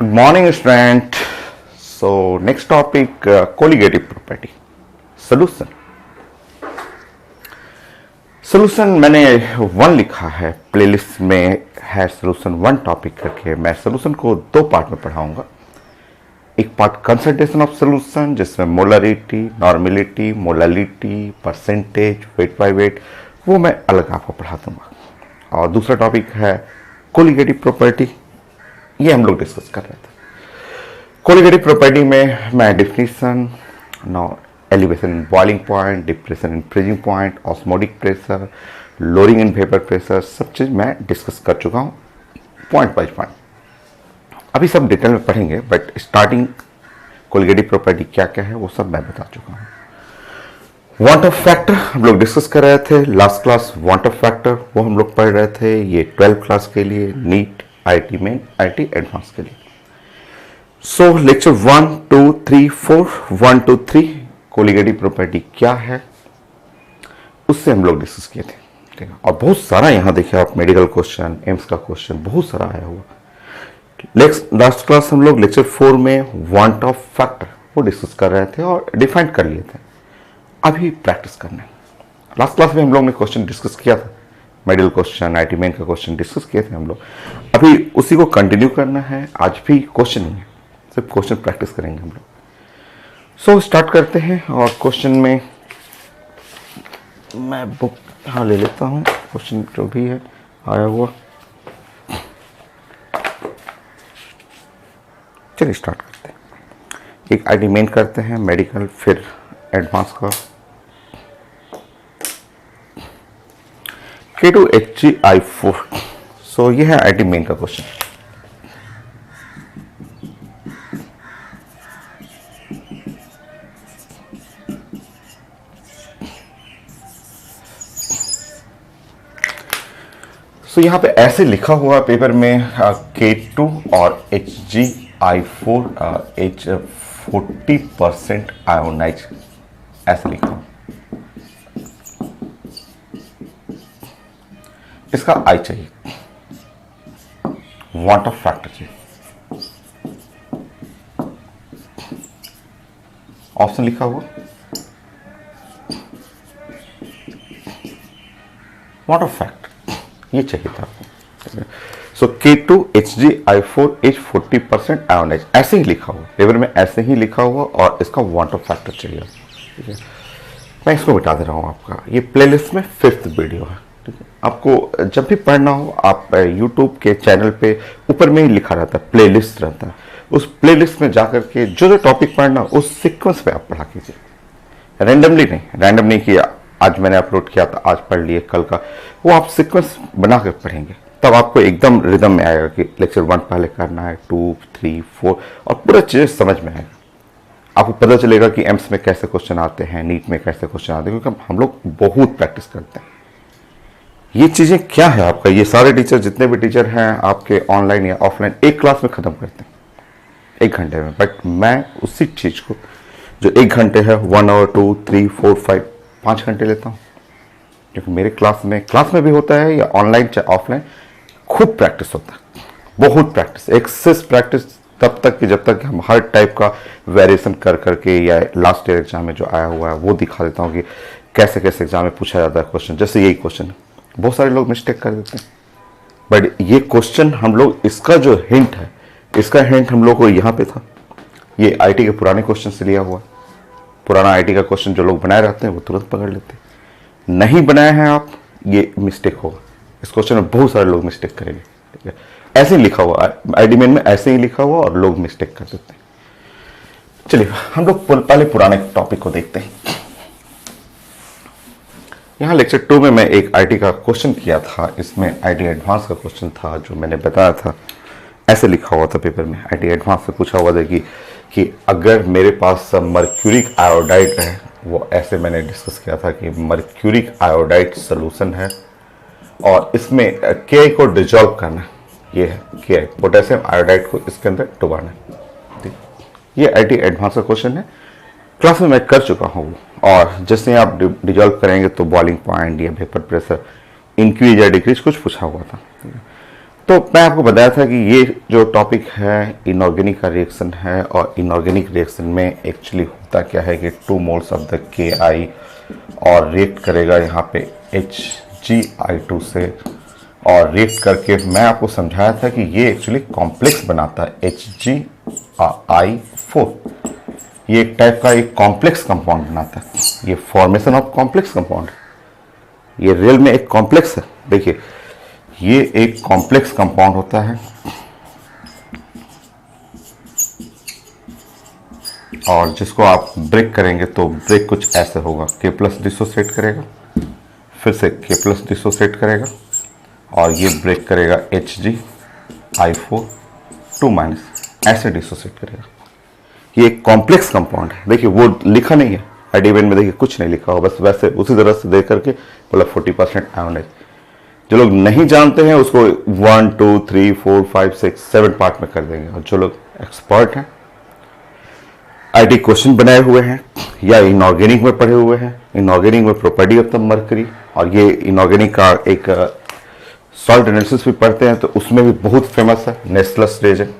Good morning, student. So, next topic, colligative property. Solution. Solution मैंने one लिखा है, playlist में है solution वन टॉपिक करके। मैं solution को दो पार्ट में पढ़ाऊंगा। एक पार्ट कंसंट्रेशन ऑफ solution जिसमें molarity, normality, molality, percentage, weight by weight, वो मैं अलग आपको पढ़ा दूंगा। और दूसरा टॉपिक है कोलिगेटिव प्रॉपर्टी, ये हम लोग डिस्कस कर रहे थे। कोलिगेटिव प्रॉपर्टी में मैं definition, elevation in boiling point, depression in freezing point, osmotic pressure, lowering in vapour pressure, सब चीज़ मैं डिस्कस कर चुका हूँ पॉइंट बाय पॉइंट। अभी सब डिटेल में पढ़ेंगे, बट स्टार्टिंग कोलिगेटिव प्रॉपर्टी क्या क्या है वो सब मैं बता चुका हूँ। वांट ऑफ फैक्टर हम लोग डिस्कस कर रहे थे last class. Want Hoff factor वो हम लोग पढ़ रहे थे, ये 12th क्लास के लिए, NEET, IIT main, IIT advance के लिए। सो लेक्चर 1 2 3 4 1 2 3 कोलिगेटिव प्रॉपर्टी क्या है उससे हम लोग डिस्कस किए थे, ठीक है। और बहुत सारा यहाँ देखिए आप, मेडिकल क्वेश्चन, एम्स का क्वेश्चन बहुत सारा आया हुआ। लास्ट क्लास हम लोग लेक्चर 4 में वांट ऑफ फैक्टर वो डिस्कस कर रहे थे और डिफाइन कर लिए थे। अभी प्रैक्टिस करना है। लास्ट क्लास में हम लोग ने क्वेश्चन डिस्कस किया था, मेडिकल क्वेश्चन, आईटी मेन का क्वेश्चन डिस्कस किए थे हम लोग। अभी उसी को कंटिन्यू करना है। आज भी क्वेश्चन नहीं है, सिर्फ क्वेश्चन प्रैक्टिस करेंगे हम लोग। सो स्टार्ट करते हैं। और क्वेश्चन में मैं बुक यहाँ ले लेता हूँ, क्वेश्चन जो भी है आया हुआ। चलिए स्टार्ट करते हैं। एक आईटी मेन करते हैं, मेडिकल, फिर एडवांस का। K2HgI4। सो ये है आईटी मेन का क्वेश्चन। सो यहाँ पे ऐसे लिखा हुआ पेपर में K2 और HgI4 40% आयोनाइज, ऐसे लिखा हुआ। इसका आई चाहिए, वांट ऑफ फैक्टर चाहिए। ऑप्शन लिखा हुआ वांट ऑफ फैक्टर, ये चाहिए था आपको। सो K2HgI4 इज 40% आयोनाइज, ऐसे ही लिखा हुआ पेपर में, ऐसे ही लिखा हुआ। और इसका वांट ऑफ फैक्टर चाहिए, ठीक है। मैं इसको मिटा दे रहा हूँ। आपका ये प्लेलिस्ट में 5th वीडियो है, ठीक है। आपको जब भी पढ़ना हो आप YouTube के चैनल पे ऊपर में ही लिखा रहता है, प्लेलिस्ट रहता है। उस प्लेलिस्ट में जाकर के जो जो टॉपिक पढ़ना उस सीक्वेंस पे आप पढ़ा कीजिए, रैंडमली नहीं। रैंडम नहीं किया, आज मैंने अपलोड किया था आज पढ़ लिए, कल का, वो आप सीक्वेंस बना कर पढ़ेंगे, तब आपको एकदम रिदम में आएगा कि लेक्चर 1 पहले करना है, 2 3 4, और पूरा चीज़ समझ में आएगा। आपको पता चलेगा कि एम्स में कैसे क्वेश्चन आते हैं, नीट में कैसे क्वेश्चन आते हैं, क्योंकि हम लोग बहुत प्रैक्टिस करते हैं। ये चीज़ें क्या है आपका, ये सारे टीचर, जितने भी टीचर हैं आपके, ऑनलाइन या ऑफलाइन, एक क्लास में ख़त्म करते हैं 1 घंटे में। बट मैं उसी चीज़ को जो 1 घंटे है 1 आवर 2 3 4 5 घंटे लेता हूँ, क्योंकि मेरे क्लास में भी होता है, या ऑनलाइन चाहे ऑफलाइन, खूब प्रैक्टिस होता है, बहुत प्रैक्टिस, एक्सेस प्रैक्टिस, तब तक कि जब तक हम हर टाइप का वेरिएशन कर करके, या लास्ट ईयर एग्जाम में जो आया हुआ है वो दिखा देता हूँ कि कैसे कैसे एग्जाम में पूछा जाता है क्वेश्चन। जैसे यही क्वेश्चन, बहुत सारे लोग मिस्टेक कर देते हैं, बट ये क्वेश्चन हम लोग, इसका जो हिंट है, इसका हिंट हम लोग को यहाँ पे था। ये आईटी के पुराने क्वेश्चन से लिया हुआ, पुराना आईटी का क्वेश्चन जो लोग बनाए रहते हैं वो तुरंत पकड़ लेते हैं। नहीं बनाए हैं आप, ये मिस्टेक होगा। इस क्वेश्चन में बहुत सारे लोग मिस्टेक करेंगे, ठीक है। ऐसे ही लिखा हुआ आईटी मेन में, ऐसे ही लिखा हुआ, और लोग मिस्टेक कर देते हैं। चलिए हम लोग पहले पुराने टॉपिक को देखते हैं। यहाँ लेक्चर 2 में मैं एक आईटी का क्वेश्चन किया था, इसमें आईटी एडवांस का क्वेश्चन था, जो मैंने बताया था ऐसे लिखा हुआ था पेपर में। आईटी एडवांस से पूछा हुआ था कि अगर मेरे पास मर्क्यूरिक आयोडाइड है, वो ऐसे मैंने डिस्कस किया था कि मर्क्यूरिक आयोडाइड सोल्यूशन है और इसमें के को डिजॉल्व करना है, ये है के, पोटेशियम आयोडाइड को इसके अंदर डुबाना है, ठीक। ये आईटी एडवांस का क्वेश्चन है, क्लास में मैं कर चुका हूँ। और जैसे आप डिजॉल्व करेंगे तो बॉइलिंग पॉइंट या वेपर प्रेशर इंक्रीज या डिक्रीज कुछ पूछा हुआ था। तो मैं आपको बताया था कि ये जो टॉपिक है इनऑर्गेनिक का रिएक्शन है, और इनऑर्गेनिक रिएक्शन में एक्चुअली होता क्या है कि 2 मोल्स ऑफ द KI और रिएक्ट करेगा यहाँ पे HgI2 से, और रिएक्ट करके मैं आपको समझाया था कि ये एक्चुअली कॉम्प्लेक्स बनाता है HgI4। ये एक टाइप का एक कॉम्प्लेक्स कंपाउंड बनाता है। ये फॉर्मेशन ऑफ कॉम्प्लेक्स कंपाउंड, ये रियल में एक कॉम्प्लेक्स है। देखिए ये एक कॉम्प्लेक्स कंपाउंड होता है, और जिसको आप ब्रेक करेंगे तो ब्रेक कुछ ऐसे होगा, K+ डिसोसिएट करेगा, फिर से K+ डिसोसिएट करेगा, और ये ब्रेक करेगा HgI4 2- ऐसे डिसोसिएट करेगा। ये एक कॉम्प्लेक्स कंपाउंड है। देखिए वो लिखा नहीं है आइडियन में, देखिए कुछ नहीं लिखा हो, बस वैसे उसी तरह से देख करके बोला 40% आयोनाइज। जो लोग नहीं जानते हैं उसको 1 2 3 4 5 6 7 पार्ट में कर देंगे, और जो लोग एक्सपर्ट हैं, आईटी क्वेश्चन बनाए हुए हैं या इनऑर्गेनिक में पढ़े हुए हैं, इनऑर्गेनिक में प्रॉपर्टी ऑफ द मर्करी, और ये इनऑर्गेनिक का एक सॉल्ट एनालिसिस भी पढ़ते हैं, तो उसमें भी बहुत फेमस है नेस्लस रिएजेंट।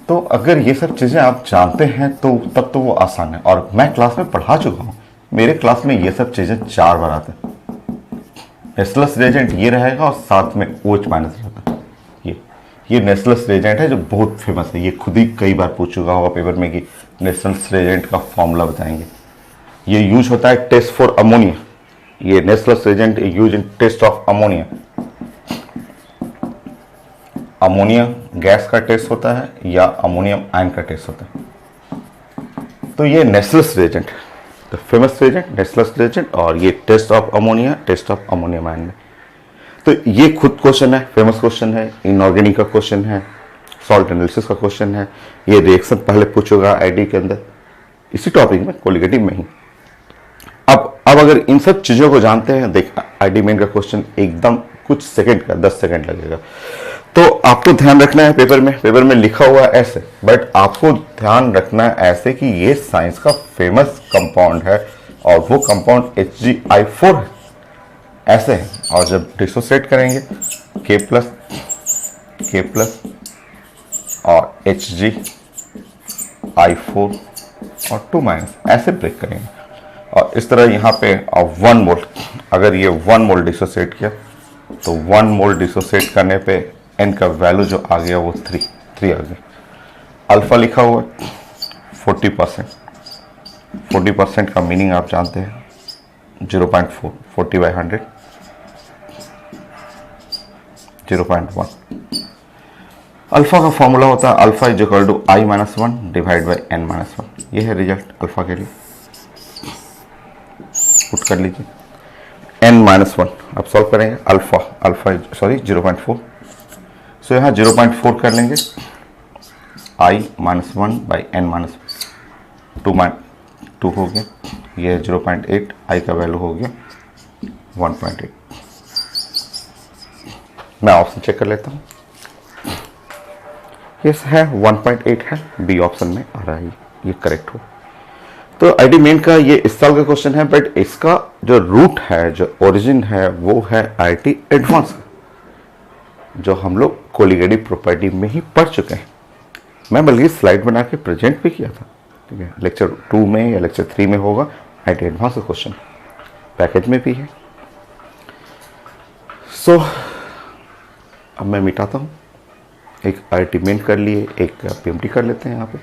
तो अगर ये सब चीज़ें आप जानते हैं तो तब तो वो आसान है, और मैं क्लास में पढ़ा चुका हूँ। मेरे क्लास में ये सब चीज़ें 4 बार आते हैं। नेस्लस रिएजेंट ये रहेगा, और साथ में OH- रहेगा। ये नेस्लस रिएजेंट है जो बहुत फेमस है। ये खुद ही कई बार पूछ चुका होगा पेपर में कि नेस्लस रिएजेंट का फॉर्मूला बताएंगे। ये यूज होता है टेस्ट फॉर अमोनिया। ये Nessler's reagent use in test of ammonia. Ammonia gas का टेस्ट होता है या अमोनियम आयन का टेस्ट होता है। तो ये नेस्लस रिएजेंट, तो फेमस रिएजेंट नेस्लस रिएजेंट, और ये test of ammonia, test of ammonium ion में। तो ये खुद क्वेश्चन है, फेमस क्वेश्चन है, इनऑर्गेनिक का क्वेश्चन है, सॉल्ट एनालिसिस का क्वेश्चन है। ये रिएक्शन पहले पूछेगा आईडी के अंदर, इसी टॉपिक में, कोलिगेटिव में ही। अब अगर इन सब चीजों को जानते हैं, देख आईडी मेन का क्वेश्चन एकदम कुछ सेकंड का, 10 सेकंड लगेगा। तो आपको ध्यान रखना है, पेपर में लिखा हुआ है ऐसे, बट आपको ध्यान रखना है ऐसे कि ये साइंस का फेमस कंपाउंड है, और वो कंपाउंड HgI4 है, ऐसे है। और जब डिसोसिएट करेंगे K+ और HgI4 और 2- ऐसे ब्रेक करेंगे, और इस तरह यहाँ पे 1 मोल, अगर ये 1 मोल डिसोसिएट किया तो 1 मोल डिसोसिएट करने पे N का वैल्यू जो आ गया वो 3 आ गया। अल्फा लिखा हुआ है 40%। 40% का मीनिंग आप जानते हैं 0.4, 40/100 0.1। अल्फा का फॉर्मूला होता है alpha is equal to I-1 divide by N-1। ये है रिजल्ट अल्फा के लिए, पुट कर लीजिए। N-1 अब सॉल्व करेंगे, अल्फा 0.4, सो यहाँ 0.4 कर लेंगे, I-1 बाई N-1, 2 हो गया, ये 0.8, I का वैल्यू हो गया 1.8। मैं ऑप्शन चेक कर लेता हूँ, यस है 1.8 है, बी ऑप्शन में आ रहा है, ये करेक्ट हो। तो आईडी मेन का ये इस साल का क्वेश्चन है, बट इसका जो रूट है, जो ओरिजिन है, वो है IIT एडवांस, जो हम लोग कोलिगेटिव प्रॉपर्टी में ही पढ़ चुके हैं। मैं बल्कि स्लाइड बना के प्रेजेंट भी किया था, ठीक है, लेक्चर 2 में या लेक्चर 3 में होगा। IIT एडवांस का क्वेश्चन पैकेज में भी है। सो अब मैं मिटाता हूँ, एक IIT मेन कर लिए, एक PMT कर लेते हैं। यहाँ पे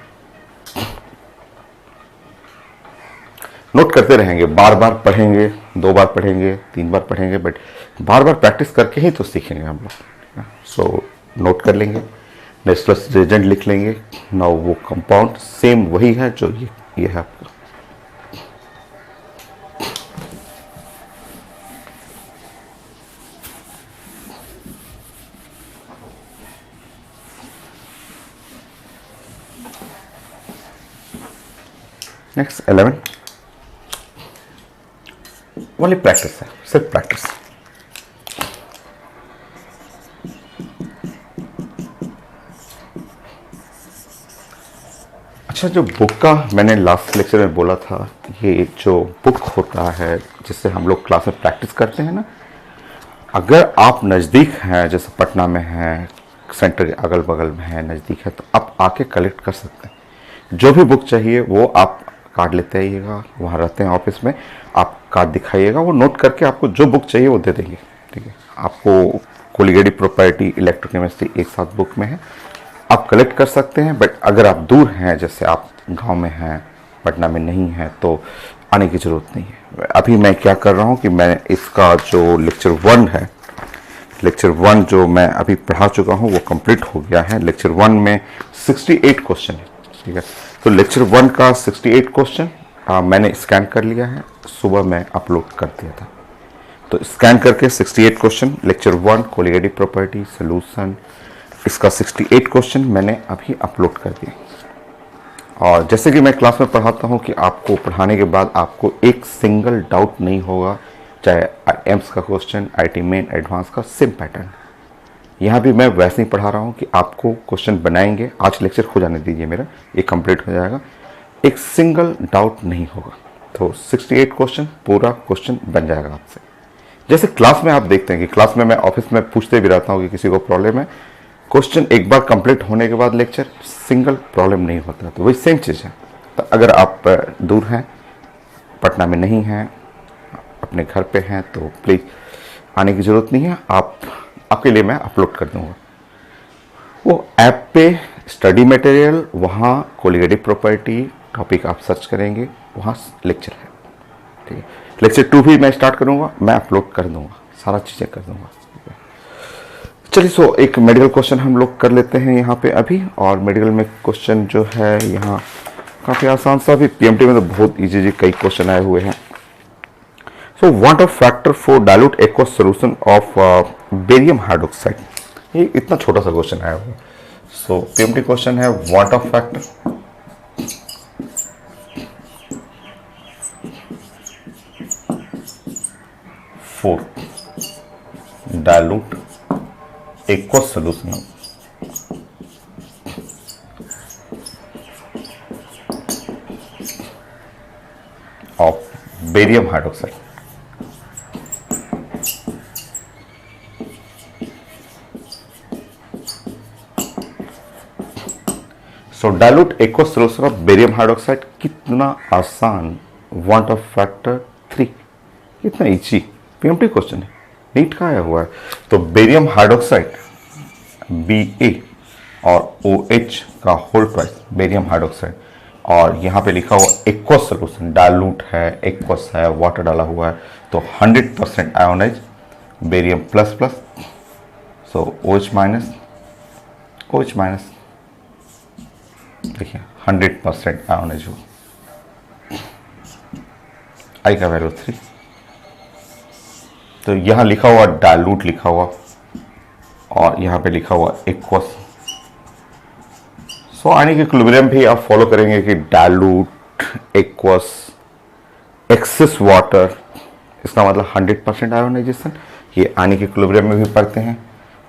नोट करते रहेंगे, बार बार पढ़ेंगे, 2 बार पढ़ेंगे, 3 बार पढ़ेंगे, बट बार बार प्रैक्टिस करके ही तो सीखेंगे हम लोग। सो नोट कर लेंगे, नेस्लस रिएजेंट लिख लेंगे। नाउ वो कंपाउंड सेम वही है जो ये है आपका। नेक्स्ट 11 ओनली प्रैक्टिस है, सिर्फ प्रैक्टिस। अच्छा, जो बुक का मैंने लास्ट लेक्चर में बोला था, ये जो बुक होता है जिससे हम लोग क्लास में प्रैक्टिस करते हैं ना, अगर आप नज़दीक हैं, जैसे पटना में हैं, सेंटर के अगल बगल में है, नज़दीक है, तो आप आके कलेक्ट कर सकते हैं। जो भी बुक चाहिए वो आप कार्ड लेते आइएगा, वहाँ रहते हैं ऑफिस में, आप कार्ड दिखाइएगा, वो नोट करके आपको जो बुक चाहिए वो दे देंगे। ठीक है, आपको कोलिगेडी प्रॉपर्टी, इलेक्ट्रोकेमिस्ट्री एक साथ बुक में है, आप कलेक्ट कर सकते हैं। बट अगर आप दूर हैं, जैसे आप गांव में हैं, पटना में नहीं हैं, तो आने की ज़रूरत नहीं है। अभी मैं क्या कर रहा हूं कि मैं इसका जो लेक्चर 1 है, लेक्चर 1 जो मैं अभी पढ़ा चुका हूं वो कंप्लीट हो गया है। लेक्चर 1 में 68 क्वेश्चन है। ठीक है, तो लेक्चर 1 का 68 क्वेश्चन मैंने स्कैन कर लिया है, सुबह मैं अपलोड कर दिया था। तो स्कैन करके 68 क्वेश्चन, लेक्चर 1 कोलिगेडी प्रॉपर्टी सोल्यूशन, इसका 68 क्वेश्चन मैंने अभी अपलोड कर दिया। और जैसे कि मैं क्लास में पढ़ाता हूं कि आपको पढ़ाने के बाद आपको एक सिंगल डाउट नहीं होगा, चाहे एम्स का क्वेश्चन, आईटी मेन, एडवांस का सेम पैटर्न। यहाँ भी मैं वैसे ही पढ़ा रहा हूँ कि आपको क्वेश्चन बनाएंगे, आज लेक्चर हो जाने दीजिए मेरा, ये कंप्लीट हो जाएगा, एक सिंगल डाउट नहीं होगा। तो 68 क्वेश्चन पूरा क्वेश्चन बन जाएगा आपसे। जैसे क्लास में आप देखते हैं कि क्लास में मैं ऑफिस में पूछते भी रहता हूँ कि किसी को प्रॉब्लम है, क्वेश्चन एक बार कंप्लीट होने के बाद लेक्चर सिंगल प्रॉब्लम नहीं होता। तो वही सेम चीज़ है। तो अगर आप दूर हैं, पटना में नहीं हैं, अपने घर पे हैं, तो प्लीज़ आने की ज़रूरत नहीं है। आपके लिए मैं अपलोड कर दूंगा वो ऐप पे स्टडी मटेरियल, वहाँ कोलिगेडी प्रॉपर्टी टॉपिक आप सर्च करेंगे, वहाँ लेक्चर है। ठीक है, लेक्चर 2 भी मैं स्टार्ट करूँगा, मैं अपलोड कर दूँगा, सारा चीज़ें कर दूँगा। चलिए, सो एक मेडिकल क्वेश्चन हम लोग कर लेते हैं यहाँ पे अभी। और मेडिकल में क्वेश्चन जो है यहाँ काफ़ी आसान सा, भी पीएमटी में तो बहुत इजी कई क्वेश्चन आए हुए हैं। So what a factor for dilute aqueous solution of barium hydroxide, ये इतना छोटा सा क्वेश्चन आया हुआ है। सो पीएमटी क्वेश्चन है, what a factor for dilute aqueous solution of barium hydroxide. So dilute aqueous solution of barium hydroxide कितना आसान, want of factor 3, कितना इजी पीएमटी क्वेश्चन है, नीट का आया हुआ है। तो बेरियम हाइड्रोक्साइड Ba और OH का होल प्राइस बेरियम हाइड्रोक्साइड, और यहाँ पे लिखा हुआ एक्वस सोल्यूशन, डाइल्यूट है, एक्वस है, वाटर डाला हुआ है, तो 100% आयोनाइज बेरियम प्लस प्लस, सो OH माइनस, OH माइनस, देखिए 100% आयोनाइज हो, आई का वैल्यू 3। तो यहाँ लिखा हुआ डाइल्यूट लिखा हुआ, और यहाँ पे लिखा हुआ एक्वस। सो आने के इक्विलिब्रियम भी आप फॉलो करेंगे कि डाइल्यूट, एक्वस, एक्सेस वाटर, इसका मतलब 100% आयोनाइजेशन। ये आने के इक्विलिब्रियम में भी पढ़ते हैं,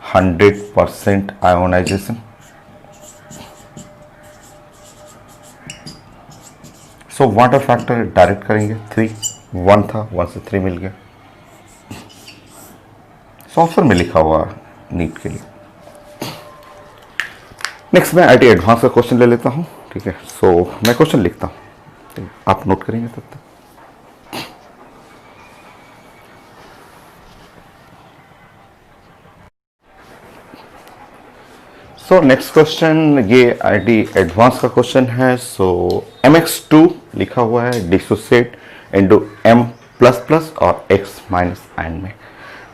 100% ionisation. So water factor direct करेंगे 3, 1 था, 1 से 3 मिल गया। ऑप्शन में लिखा हुआ नीट के लिए। नेक्स्ट मैं आईटी एडवांस का क्वेश्चन ले लेता हूं। ठीक है, सो मैं क्वेश्चन लिखता हूं, आप नोट करेंगे तब तक। सो नेक्स्ट क्वेश्चन ये आईटी एडवांस का क्वेश्चन है। सो MX2 लिखा हुआ है, डिसोसिएट इनटू M++ और X माइनस आयन में।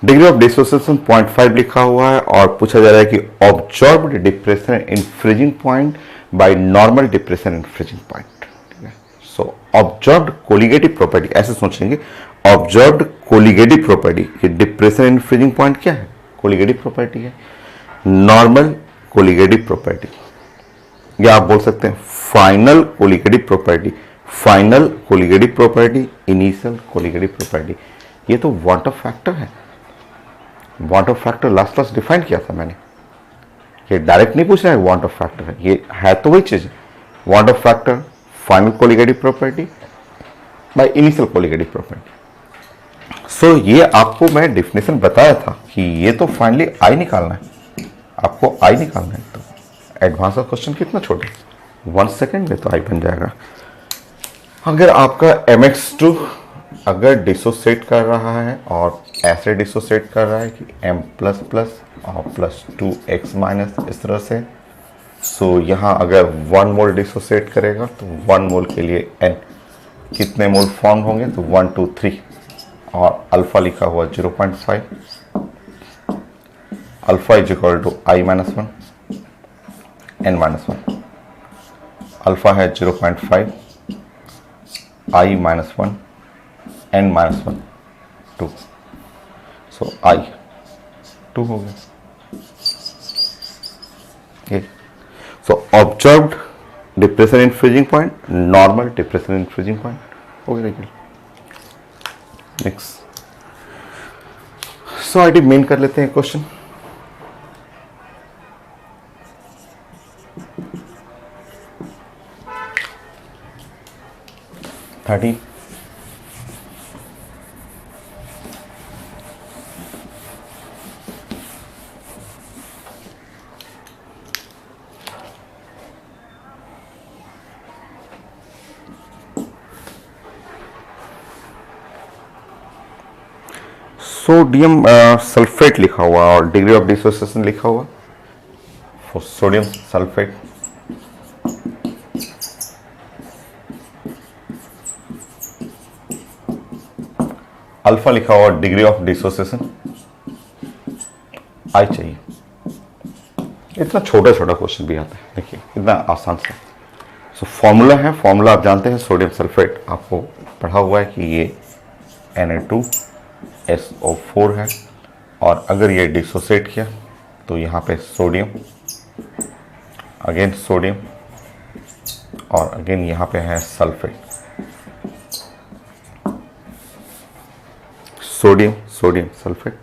डिग्री ऑफ डिसोसिएशन 0.5 लिखा हुआ है, और पूछा जा रहा है कि observed depression in freezing point by normal depression in freezing point. ठीक है, सो ऑब्जर्व्ड कोलिगेडी प्रॉपर्टी, ऐसे सोचेंगे, ऑब्जर्व्ड कोलिगेडी प्रॉपर्टी, ये डिप्रेशन इन फ्रीजिंग पॉइंट क्या है, कोलिगेडी प्रॉपर्टी है, नॉर्मल कोलिगेडी प्रॉपर्टी, या आप बोल सकते हैं final colligative property, final colligative property, initial colligative property. ये तो वांट ऑफ फैक्टर है, van't Hoff factor last class define किया था मैंने। ये डायरेक्ट नहीं पूछ रहा है वांट ऑफ फैक्टर है, ये है तो वही चीज, want of factor, final colligative property by initial colligative property. सो ये आपको मैं डिफिनेशन बताया था कि ये तो फाइनली आई निकालना है, आपको आई निकालना है। तो एडवांस का क्वेश्चन कितना छोटा, 1 सेकेंड में तो आई बन जाएगा। अगर आपका mx2 अगर डिसोसिएट कर रहा है और ऐसे डिसोसिएट कर रहा है कि m प्लस प्लस और प्लस 2x माइनस इस तरह से, सो यहाँ अगर 1 मोल डिसोसिएट करेगा तो 1 मोल के लिए n कितने मोल फॉर्म होंगे, तो 1 2 3 और अल्फा लिखा हुआ 0.5, alpha is equal to i minus 1 n minus 1, alpha है 0.5 i minus 1 n minus 1 2, so i 2 हो गया। So observed depression in freezing point, normal depression in freezing point हो गया। नेक्स्ट, सो आईडी मेन कर लेते हैं क्वेश्चन। थर्टी सोडियम सल्फेट लिखा हुआ और डिग्री ऑफ डिसोसिएशन लिखा हुआ फॉर सोडियम सल्फेट। अल्फा लिखा हुआ डिग्री ऑफ डिसोसिएशन आई चाहिए। इतना छोटा छोटा क्वेश्चन भी आता है, देखिए इतना आसान सा। सो फॉर्मूला है, फॉर्मूला आप जानते हैं, सोडियम सल्फेट आपको पढ़ा हुआ है कि ये Na2SO4 है और अगर ये डिसोसिएट किया तो यहाँ पे सोडियम, अगेन सोडियम और अगेन यहाँ पे है सल्फेट, सोडियम सोडियम सल्फेट।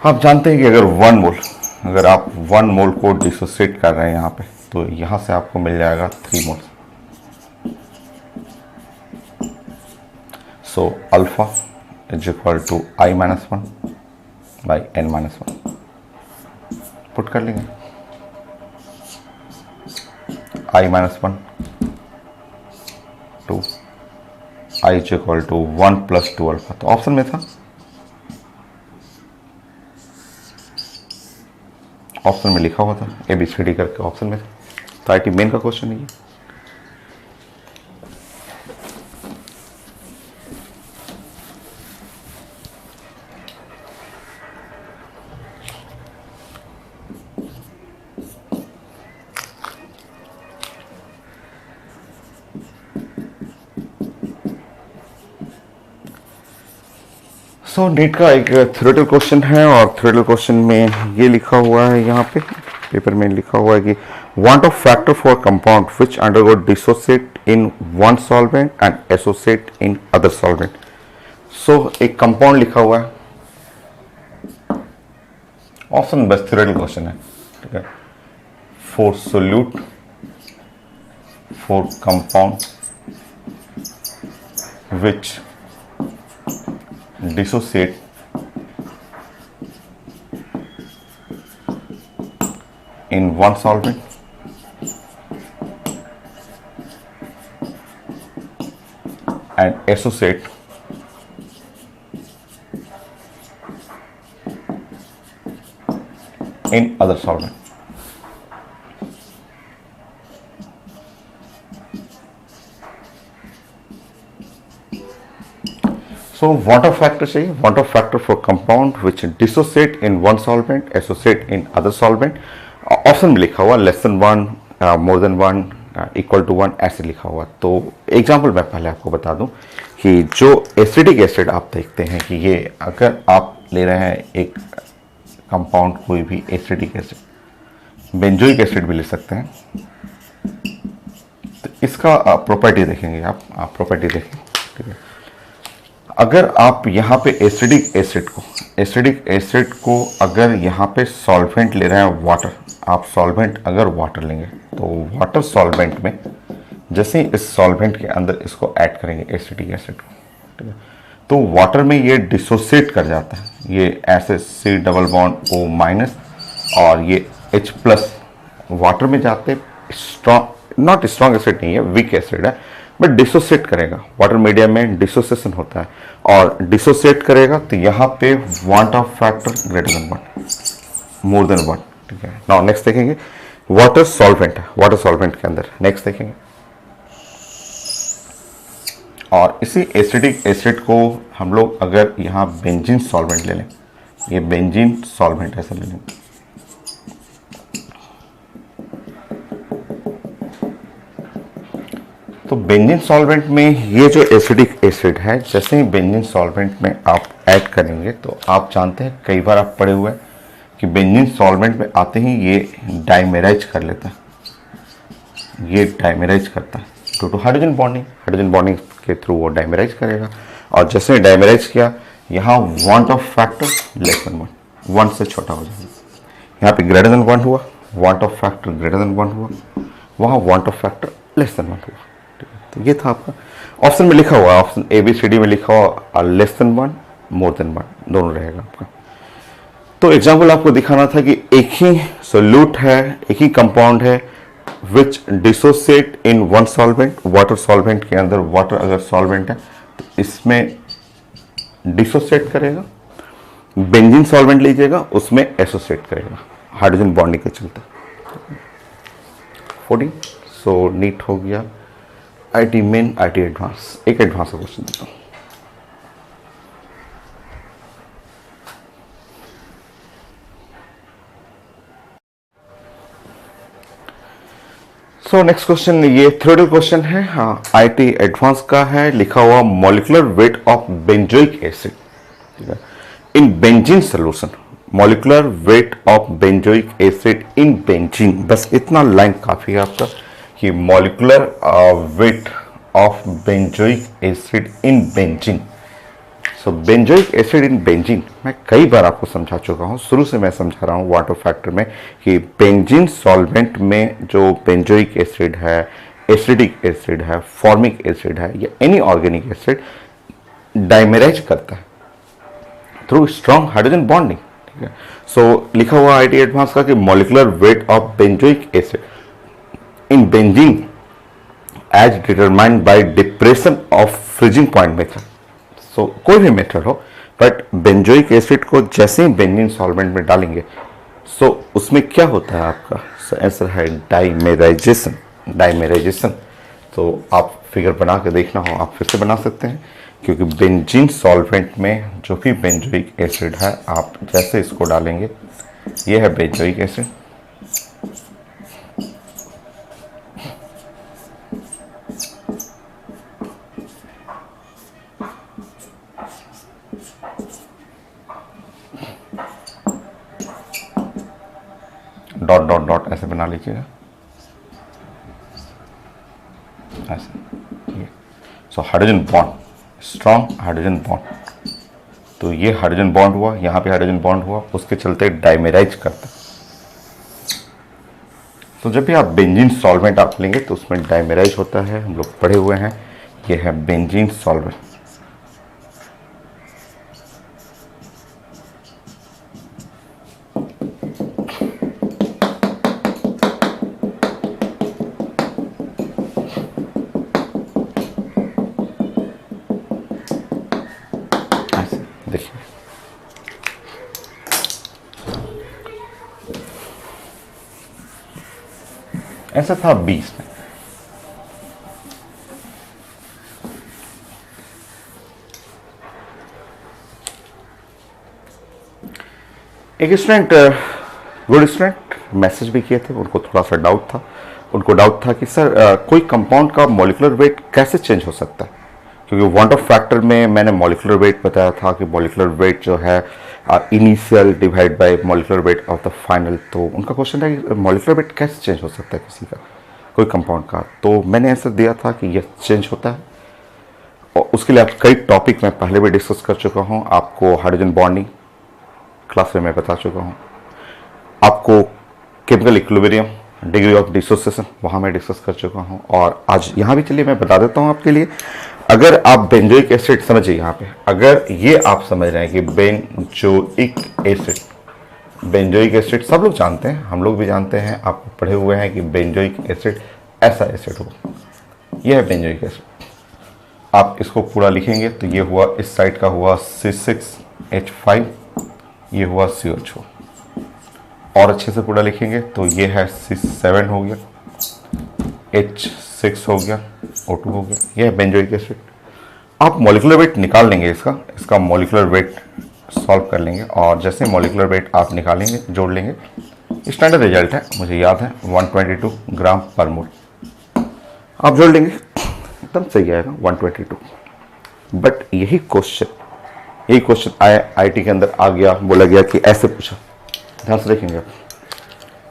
आप जानते हैं कि अगर 1 मोल, अगर आप 1 मोल को डिसोसिएट कर रहे हैं यहाँ पे, तो यहाँ से आपको मिल जाएगा 3 mole. So alpha is equal to i minus 1 by n minus 1 put कर लेंगे। I minus 1 2 i is equal to 1 plus 2 alpha, तो ऑप्शन में था, ऑप्शन में लिखा हुआ था ABCD करके, ऑप्शन में था। तो आईटी मेन का क्वेश्चन है ये। सो नीट का एक थ्योरेटिकल क्वेश्चन है और थ्योरेटिकल क्वेश्चन में ये लिखा हुआ है, यहाँ पे पेपर में लिखा हुआ है कि want of factor for compound which undergo dissociate in one solvent and associate in other solvent। so एक कंपाउंड लिखा हुआ है, ऑप्शन बस थ्योरेटिकल क्वेश्चन है, ठीक है। for solute for compound which dissociate in one solvent and associate in other solvent। So want of factor चाहिए, want of factor for compound which dissociate in one solvent, associate in other solvent। Option में लिखा हुआ less than 1, more than 1, equal to 1 ऐसे लिखा हुआ। तो example मैं पहले आपको बता दूं कि जो एसिडिक एसिड आप देखते हैं कि ये अगर आप ले रहे हैं एक कंपाउंड, कोई भी एसिडिक एसिड, बेंजोइक एसिड भी ले सकते हैं, तो इसका प्रॉपर्टी देखेंगे आप प्रॉपर्टी देखें, ठीक है। अगर आप यहाँ पे एसिडिक एसिड को अगर यहाँ पे सॉल्वेंट ले रहे हैं वाटर, आप सॉल्वेंट अगर वाटर लेंगे तो वाटर सॉल्वेंट में जैसे ही इस सॉल्वेंट के अंदर इसको ऐड करेंगे एसिटिक एसिड को, ठीक है, तो वाटर में ये डिसोसिएट कर जाता है, ये ऐसे C double bond O minus और ये H प्लस वाटर में जाते स्ट्रॉन्ग, नॉट स्ट्रॉन्ग एसिड नहीं है, वीक एसिड है, बट डिसोसिएट करेगा। वाटर मीडियम में डिसोसिएशन होता है और डिसोसिएट करेगा तो यहाँ पे want Hoff factor greater than 1, more than 1, ठीक है। नाउ नेक्स्ट देखेंगे वाटर सॉल्वेंट है, वाटर सॉल्वेंट के अंदर नेक्स्ट देखेंगे, और इसी एसिडिक एसिड को हम लोग अगर यहाँ बेंजीन सॉल्वेंट ले लें, ये बेंजीन सॉल्वेंट ऐसा ले लें, तो बेंजीन सॉल्वेंट में ये जो एसिडिक एसिड है, जैसे ही बेंजीन सॉल्वेंट में आप ऐड करेंगे तो आप जानते हैं, कई बार आप पढ़े हुए हैं कि बेंजीन सॉल्वेंट में आते ही ये डाइमेराइज कर लेता है, ये डाइमेराइज करता है ड्यू टू हाइड्रोजन बॉन्डिंग के थ्रू वो डाइमेराइज करेगा। और जैसे डाइमेराइज किया, यहाँ want Hoff factor less than 1 से छोटा हो जाएगा, यहाँ पे ग्रेटर देन 1 हुआ, want Hoff factor greater than 1 हुआ, वहाँ want Hoff factor less than 1 हुआ, ठीक है। तो ये था आपका ऑप्शन में लिखा हुआ, ऑप्शन ABCD में लिखा हुआ लेस देन 1 मोर देन 1 दोनों रहेगा आपका। तो एग्जाम्पल आपको दिखाना था कि एक ही सोल्यूट है, एक ही कंपाउंड है which dissociate in one solvent, water solvent के अंदर वाटर अगर सॉल्वेंट है तो इसमें डिसोसिएट करेगा, बेंजीन सॉल्वेंट लीजिएगा उसमें एसोसिएट करेगा हाइड्रोजन बॉन्डिंग के चलते। 14 सो नीट हो गया, IT मेन IT एडवांस। एक एडवांस का क्वेश्चन देता हूँ, सो नेक्स्ट क्वेश्चन, ये थ्योरेटिकल क्वेश्चन है, हाँ IT एडवांस का है, लिखा हुआ molecular weight of benzoic acid, ठीक है, in benzene solution, molecular weight of benzoic acid in benzene. बस इतना लाइन काफी है आपका कि molecular weight of benzoic acid in benzene. So benzoic acid in benzene मैं कई बार आपको समझा चुका हूँ, शुरू से मैं समझा रहा हूँ वाटर फैक्टर में कि बेंजीन सॉल्वेंट में जो बेंजोइक एसिड है, एसिडिक एसिड है, फॉर्मिक एसिड है या एनी ऑर्गेनिक एसिड डाइमेराइज करता है थ्रू स्ट्रॉन्ग हाइड्रोजन बॉन्डिंग, ठीक है। सो लिखा हुआ IT एडवांस का कि molecular weight of benzoic acid in benzene as determined by depression of freezing point method. सो कोई भी मेथड हो, बट बेंजोइक एसिड को जैसे ही बेंजीन सॉल्वेंट में डालेंगे सो उसमें क्या होता है आपका, सो आंसर है डाइमेराइजेशन, डाइमेराइजेशन। तो आप फिगर बना के देखना हो आप फिर से बना सकते हैं, क्योंकि बेंजीन सॉल्वेंट में जो भी बेंजोइक एसिड है आप जैसे इसको डालेंगे, ये है benzoic acid, dot dot dot ऐसे बना लीजिएगा ऐसे, ठीक है। So hydrogen bond, strong hydrogen bond, तो ये हाइड्रोजन बॉन्ड हुआ, यहाँ पे हाइड्रोजन बॉन्ड हुआ, उसके चलते डाइमेराइज करता है। तो जब भी आप बेंजीन सॉल्वेंट आप लेंगे तो उसमें डाइमेराइज होता है, हम लोग पढ़े हुए हैं, ये है बेंजीन सॉल्वेंट। देखिए ऐसा था 20 में, एक स्टूडेंट, गुड स्टूडेंट मैसेज भी किए थे, उनको थोड़ा सा डाउट था, उनको डाउट था कि सर कोई कंपाउंड का मॉलिक्यूलर वेट कैसे चेंज हो सकता है, क्योंकि वांट ऑफ फैक्टर में मैंने मॉलिक्यूलर वेट बताया था कि मॉलिक्यूलर वेट जो है initial divide by molecular weight of the final. तो उनका क्वेश्चन था कि मॉलिक्यूलर वेट कैसे चेंज हो सकता है किसी का, कोई कंपाउंड का। तो मैंने आंसर दिया था कि यह चेंज होता है, और उसके लिए आप कई टॉपिक मैं पहले भी डिस्कस कर चुका हूँ। आपको हाइड्रोजन बॉन्डिंग क्लास में मैं बता चुका हूँ, आपको chemical equilibrium, degree of dissociation वहाँ मैं डिस्कस कर चुका हूँ। और आज यहाँ भी चलिए मैं बता देता हूँ आपके लिए। अगर आप बेंजोइक एसिड समझिए, यहाँ पे अगर ये आप समझ रहे हैं कि बेंजोइक एसिड, बेंजोइक एसिड सब लोग जानते हैं, हम लोग भी जानते हैं, आप पढ़े हुए हैं कि बेंजोइक एसिड ऐसा एसिड हो, यह है बेंजोइक एसिड। आप इसको पूरा लिखेंगे तो ये हुआ, इस साइड का हुआ C6H5, ये हुआ CH4। और अच्छे से पूरा लिखेंगे तो ये है C7 हो गया, H6 हो गया, O2 हो गया, यह है बेंजोइक एसिड। आप मॉलिक्यूलर वेट निकाल लेंगे, इसका मॉलिक्यूलर वेट सॉल्व कर लेंगे, और जैसे मॉलिक्यूलर वेट आप निकालेंगे, जोड़ लेंगे, स्टैंडर्ड रिजल्ट है, मुझे याद है 122 ग्राम पर मोल। आप जोड़ लेंगे एकदम सही आएगा 122। बट यही क्वेश्चन IIT के अंदर आ गया, बोला गया कि ऐसे पूछा, ध्यान से देखेंगे आप,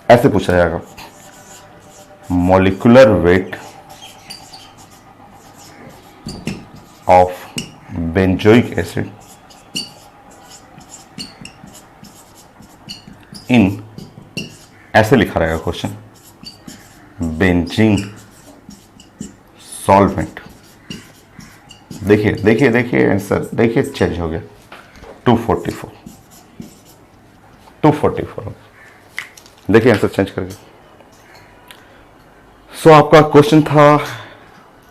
ऐसे पूछा जाएगा molecular weight of benzoic acid इन, ऐसे लिखा रहेगा क्वेश्चन, बेंजीन सॉल्वेंट। देखिए देखिए देखिए आंसर देखिए चेंज हो गया 244। देखिए आंसर चेंज कर गया। सो आपका क्वेश्चन था,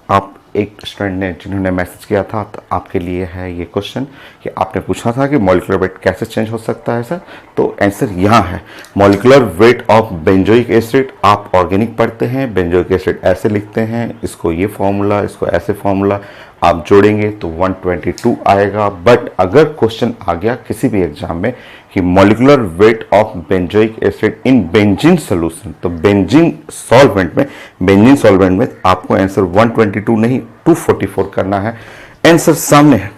आप एक स्टूडेंट ने जिन्होंने मैसेज किया था, तो आपके लिए है ये क्वेश्चन कि आपने पूछा था कि मॉलिक्यूलर वेट कैसे चेंज हो सकता है सर। तो आंसर यहाँ है, molecular weight of benzoic acid. आप ऑर्गेनिक पढ़ते हैं, बेंजोइक एसिड ऐसे लिखते हैं, इसको ये फॉर्मूला, इसको ऐसे फॉर्मूला, आप जोड़ेंगे तो 122 आएगा। बट अगर क्वेश्चन आ गया किसी भी एग्जाम में कि molecular weight of benzoic acid in benzene solution, तो बेंजीन सॉल्वेंट में आपको आंसर 122 नहीं 244 करना है। आंसर सामने है।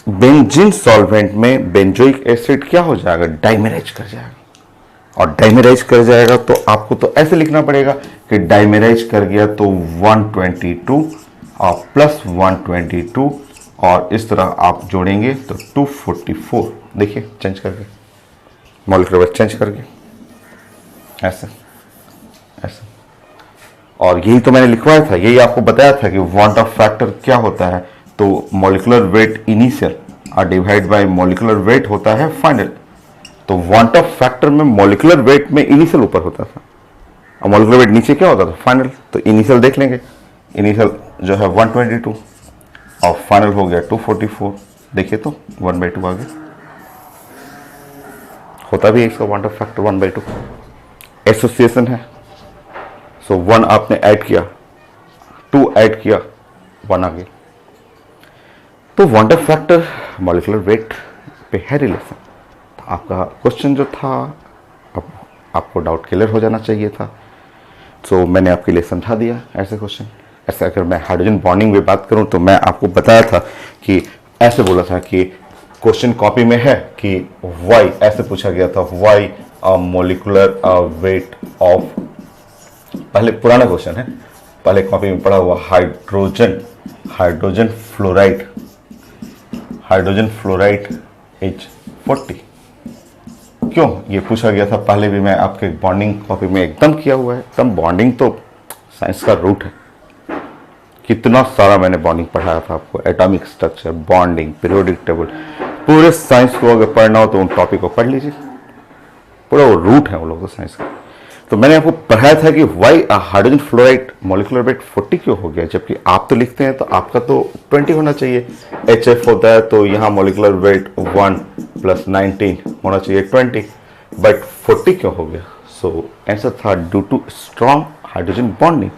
बेंजीन सॉल्वेंट में बेंजोइक एसिड क्या हो जाएगा, डाइमेराइज कर जाएगा, और डाइमेराइज कर जाएगा तो आपको तो ऐसे लिखना पड़ेगा कि डाइमेराइज कर गया तो 122 और प्लस 122, और इस तरह आप जोड़ेंगे तो 244। देखिए चेंज करके, मॉलिक्यूलर वेट चेंज करके, ऐसे ऐसे। और यही तो मैंने लिखवाया था, यही आपको बताया था कि वांट ऑफ फैक्टर क्या होता है, तो मॉलिक्यूलर वेट इनिशियल और डिवाइड बाय मॉलिक्यूलर वेट होता है फाइनल। तो वांट ऑफ फैक्टर में मॉलिक्यूलर वेट में इनिशियल ऊपर होता था और मॉलिक्यूलर वेट नीचे क्या होता था, फाइनल। तो इनिशियल देख लेंगे, इनिशियल जो है 122 और फाइनल हो गया 244। देखिए तो 1/2 आ गया, होता भी है इसका वांट ऑफ फैक्टर 1/2, एसोसिएशन है। सो 1 आपने ऐड किया, 2 ऐड किया, 1 आ गया। तो van't Hoff factor molecular weight पे है रिलेशन। तो आपका क्वेश्चन जो था, अब आपको डाउट क्लियर हो जाना चाहिए था। सो मैंने आपके लिए समझा दिया ऐसे क्वेश्चन। ऐसे अगर मैं हाइड्रोजन बॉन्डिंग में बात करूं तो मैं आपको बताया था कि ऐसे बोला था कि क्वेश्चन कॉपी में है कि वाई, ऐसे पूछा गया था, वाई मॉलिक्यूलर वेट ऑफ, पहले पुराना क्वेश्चन है, पहले कॉपी में पढ़ा हुआ, हाइड्रोजन फ्लोराइड H40। क्यों ये पूछा गया था, पहले भी मैं आपके बॉन्डिंग कॉपी में एकदम किया हुआ है। एकदम बॉन्डिंग तो साइंस का रूट है, कितना सारा मैंने बॉन्डिंग पढ़ाया था आपको, atomic structure, bonding, periodic table, पूरे साइंस को अगर पढ़ना हो तो उन टॉपिक को पढ़ लीजिए, पूरा वो रूट है वो लोग तो साइंस का। तो मैंने आपको पढ़ाया था कि Y hydrogen fluoride molecular weight 40 क्यों हो गया, जबकि आप तो लिखते हैं तो आपका तो 20 होना चाहिए, HF होता है तो यहाँ मॉलिक्यूलर वेट 1 + 19 होना चाहिए 20, बट 40 क्यों हो गया। सो आंसर था due to strong hydrogen bonding.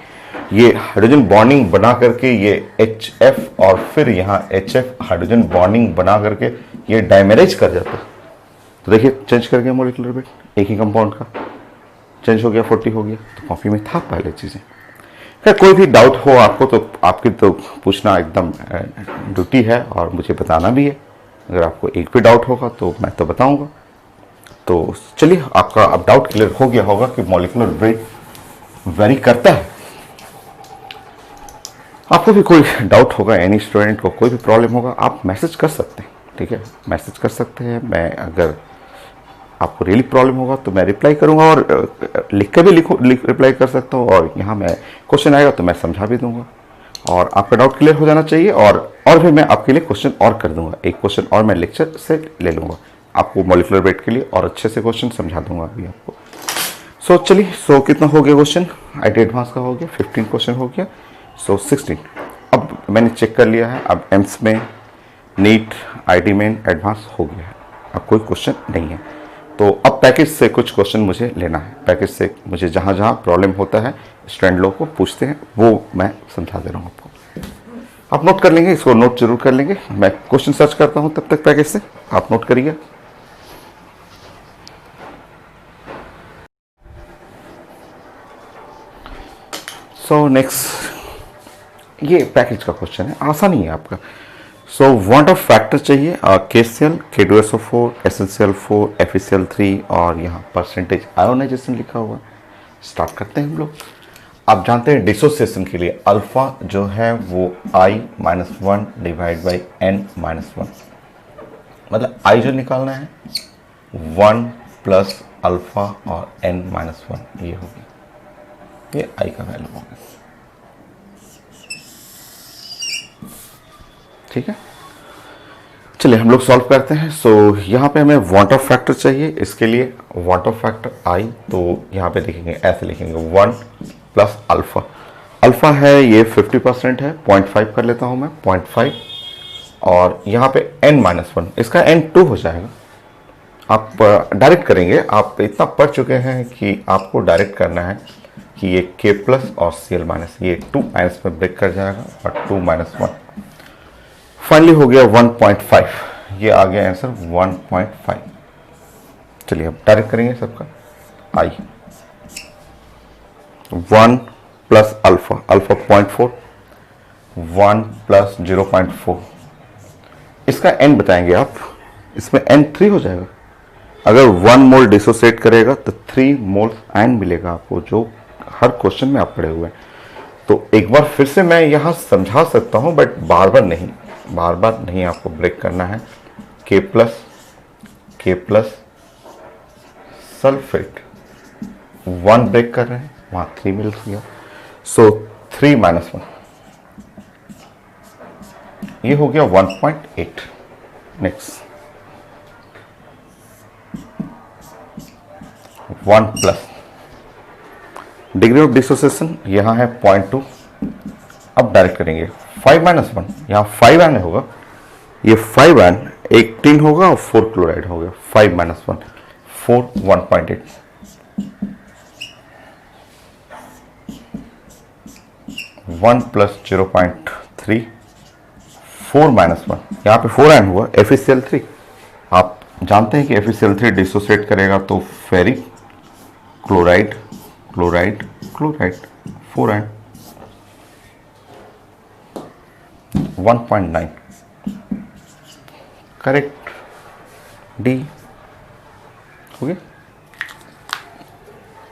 ये हाइड्रोजन बॉन्डिंग बना करके ये HF और फिर यहाँ HF हाइड्रोजन बॉन्डिंग बना करके ये डाइमेराइज कर जाता है। तो देखिए चेंज कर गया मॉलिक्यूलर वेट, एक ही कंपाउंड का चेंज हो गया, 40 हो गया। तो कॉपी में था पहले चीज़ें। खैर कोई भी डाउट हो आपको तो आपकी तो पूछना एकदम ड्यूटी है और मुझे बताना भी है। अगर आपको एक भी डाउट होगा तो मैं तो बताऊंगा। तो चलिए, आपका अब डाउट क्लियर हो गया होगा कि मॉलिक्यूलर वेट वेरी करता है। आपको भी कोई डाउट होगा, एनी स्टूडेंट को कोई भी प्रॉब्लम होगा, आप मैसेज कर सकते हैं, ठीक है, मैसेज कर सकते हैं। मैं अगर आपको रियली प्रॉब्लम होगा तो मैं रिप्लाई करूंगा, और लिख के भी रिप्लाई कर सकता हूँ, और यहाँ मैं क्वेश्चन आएगा तो मैं समझा भी दूंगा, और आपका डाउट क्लियर हो जाना चाहिए। और फिर मैं आपके लिए क्वेश्चन और कर दूंगा, एक क्वेश्चन और मैं लेक्चर से ले लूँगा आपको मॉलिक्यूलर वेट के लिए, और अच्छे से क्वेश्चन समझा दूंगा अभी आपको। सो चलिए, कितना हो गया क्वेश्चन? आईटी एडवांस का हो गया 15 क्वेश्चन हो गया। 16 अब मैंने चेक कर लिया है, अब एम्स में, नीट, आईटी मेन, एडवांस हो गया है, अब कोई क्वेश्चन नहीं है। तो अब पैकेज से कुछ क्वेश्चन मुझे लेना है, पैकेज से मुझे जहाँ जहाँ प्रॉब्लम होता है स्टूडेंट लोग को पूछते हैं वो मैं समझा दे रहा हूँ आपको। आप नोट कर लेंगे, इसको नोट जरूर कर लेंगे, मैं क्वेश्चन सर्च करता हूँ तब तक पैकेज से, आप नोट करिए। सो नेक्स्ट, ये पैकेज का क्वेश्चन है, आसान ही है आपका। सो वांट ऑफ फैक्टर चाहिए, KCl, K2SO4, SnCl4, FeCl3, और यहाँ परसेंटेज आयोनाइजेशन लिखा हुआ है। स्टार्ट करते हैं हम लोग। आप जानते हैं डिसोसिएशन के लिए अल्फा जो है वो I-1 डिवाइड बाई N-1, मतलब I जो निकालना है 1 प्लस अल्फा और N-1, ये होगी, ये I का वैल्यू होगा। ठीक है, चलिए हम लोग सॉल्व करते हैं। सो यहाँ पे हमें वांट ऑफ फैक्टर चाहिए, इसके लिए वांट ऑफ फैक्टर I, तो यहाँ पे लिखेंगे, ऐसे लिखेंगे 1 प्लस अल्फा। अल्फा है ये 50% है, 0.5 कर लेता हूँ मैं, 0.5, और यहाँ पे N-1, इसका N2 हो जाएगा। आप डायरेक्ट करेंगे, आप इतना पढ़ चुके हैं कि आपको डायरेक्ट करना है कि ये K प्लस और Cl माइनस, ये 2 माइनस में ब्रेक कर जाएगा, और 2 माइनस 1 फाइनली हो गया 1.5, ये आ गया आंसर 1.5। चलिए अब डायरेक्ट करेंगे सबका। I 1 plus alpha, alpha 0.4, 1 plus 0.4, इसका n बताएंगे आप, इसमें n 3 हो जाएगा। अगर 1 मोल डिसोसिएट करेगा तो 3 मोल आयन मिलेगा आपको, जो हर क्वेश्चन में आप पढ़े हुए हैं। तो एक बार फिर से मैं यहाँ समझा सकता हूँ, बट बार बार नहीं आपको ब्रेक करना है। K प्लस सल्फेट 1 ब्रेक कर रहे हैं, वहां 3 मिल गया, सो 3 माइनस 1, ये हो गया 1.8। Next 1 plus degree of dissociation यहाँ है 0.2, अब डायरेक्ट करेंगे 5 माइनस 1, यहाँ 5 आयन होगा, ये 5 आयन 18 होगा और 4 क्लोराइड हो गया, 5 माइनस 1 4, 1.8, 1 प्लस 0.3, 4 माइनस 1, यहाँ पे 4 आयन हुआ, FeCl3। आप जानते हैं कि FeCl3 डिसोसिएट करेगा तो ferric chloride chloride chloride, 4 ion, 1.9 correct, D हो गया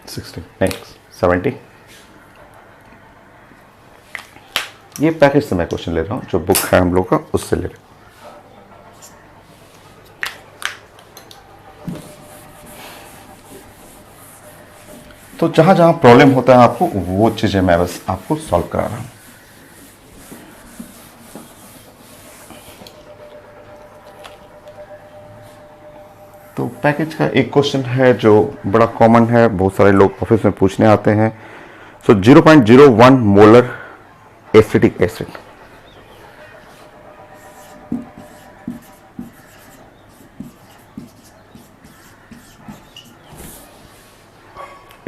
60। नेक्स्ट 70, ये पैकेज से मैं क्वेश्चन ले रहा हूँ, जो बुक है हम लोग का उससे ले रहे हैं। तो जहां जहां प्रॉब्लम होता है आपको, वो चीजें मैं बस आपको सॉल्व करा रहा हूं। तो पैकेज का एक क्वेश्चन है जो बड़ा कॉमन है, बहुत सारे लोग ऑफिस में पूछने आते हैं। सो 0.01 मोलर एसिटिक एसिड,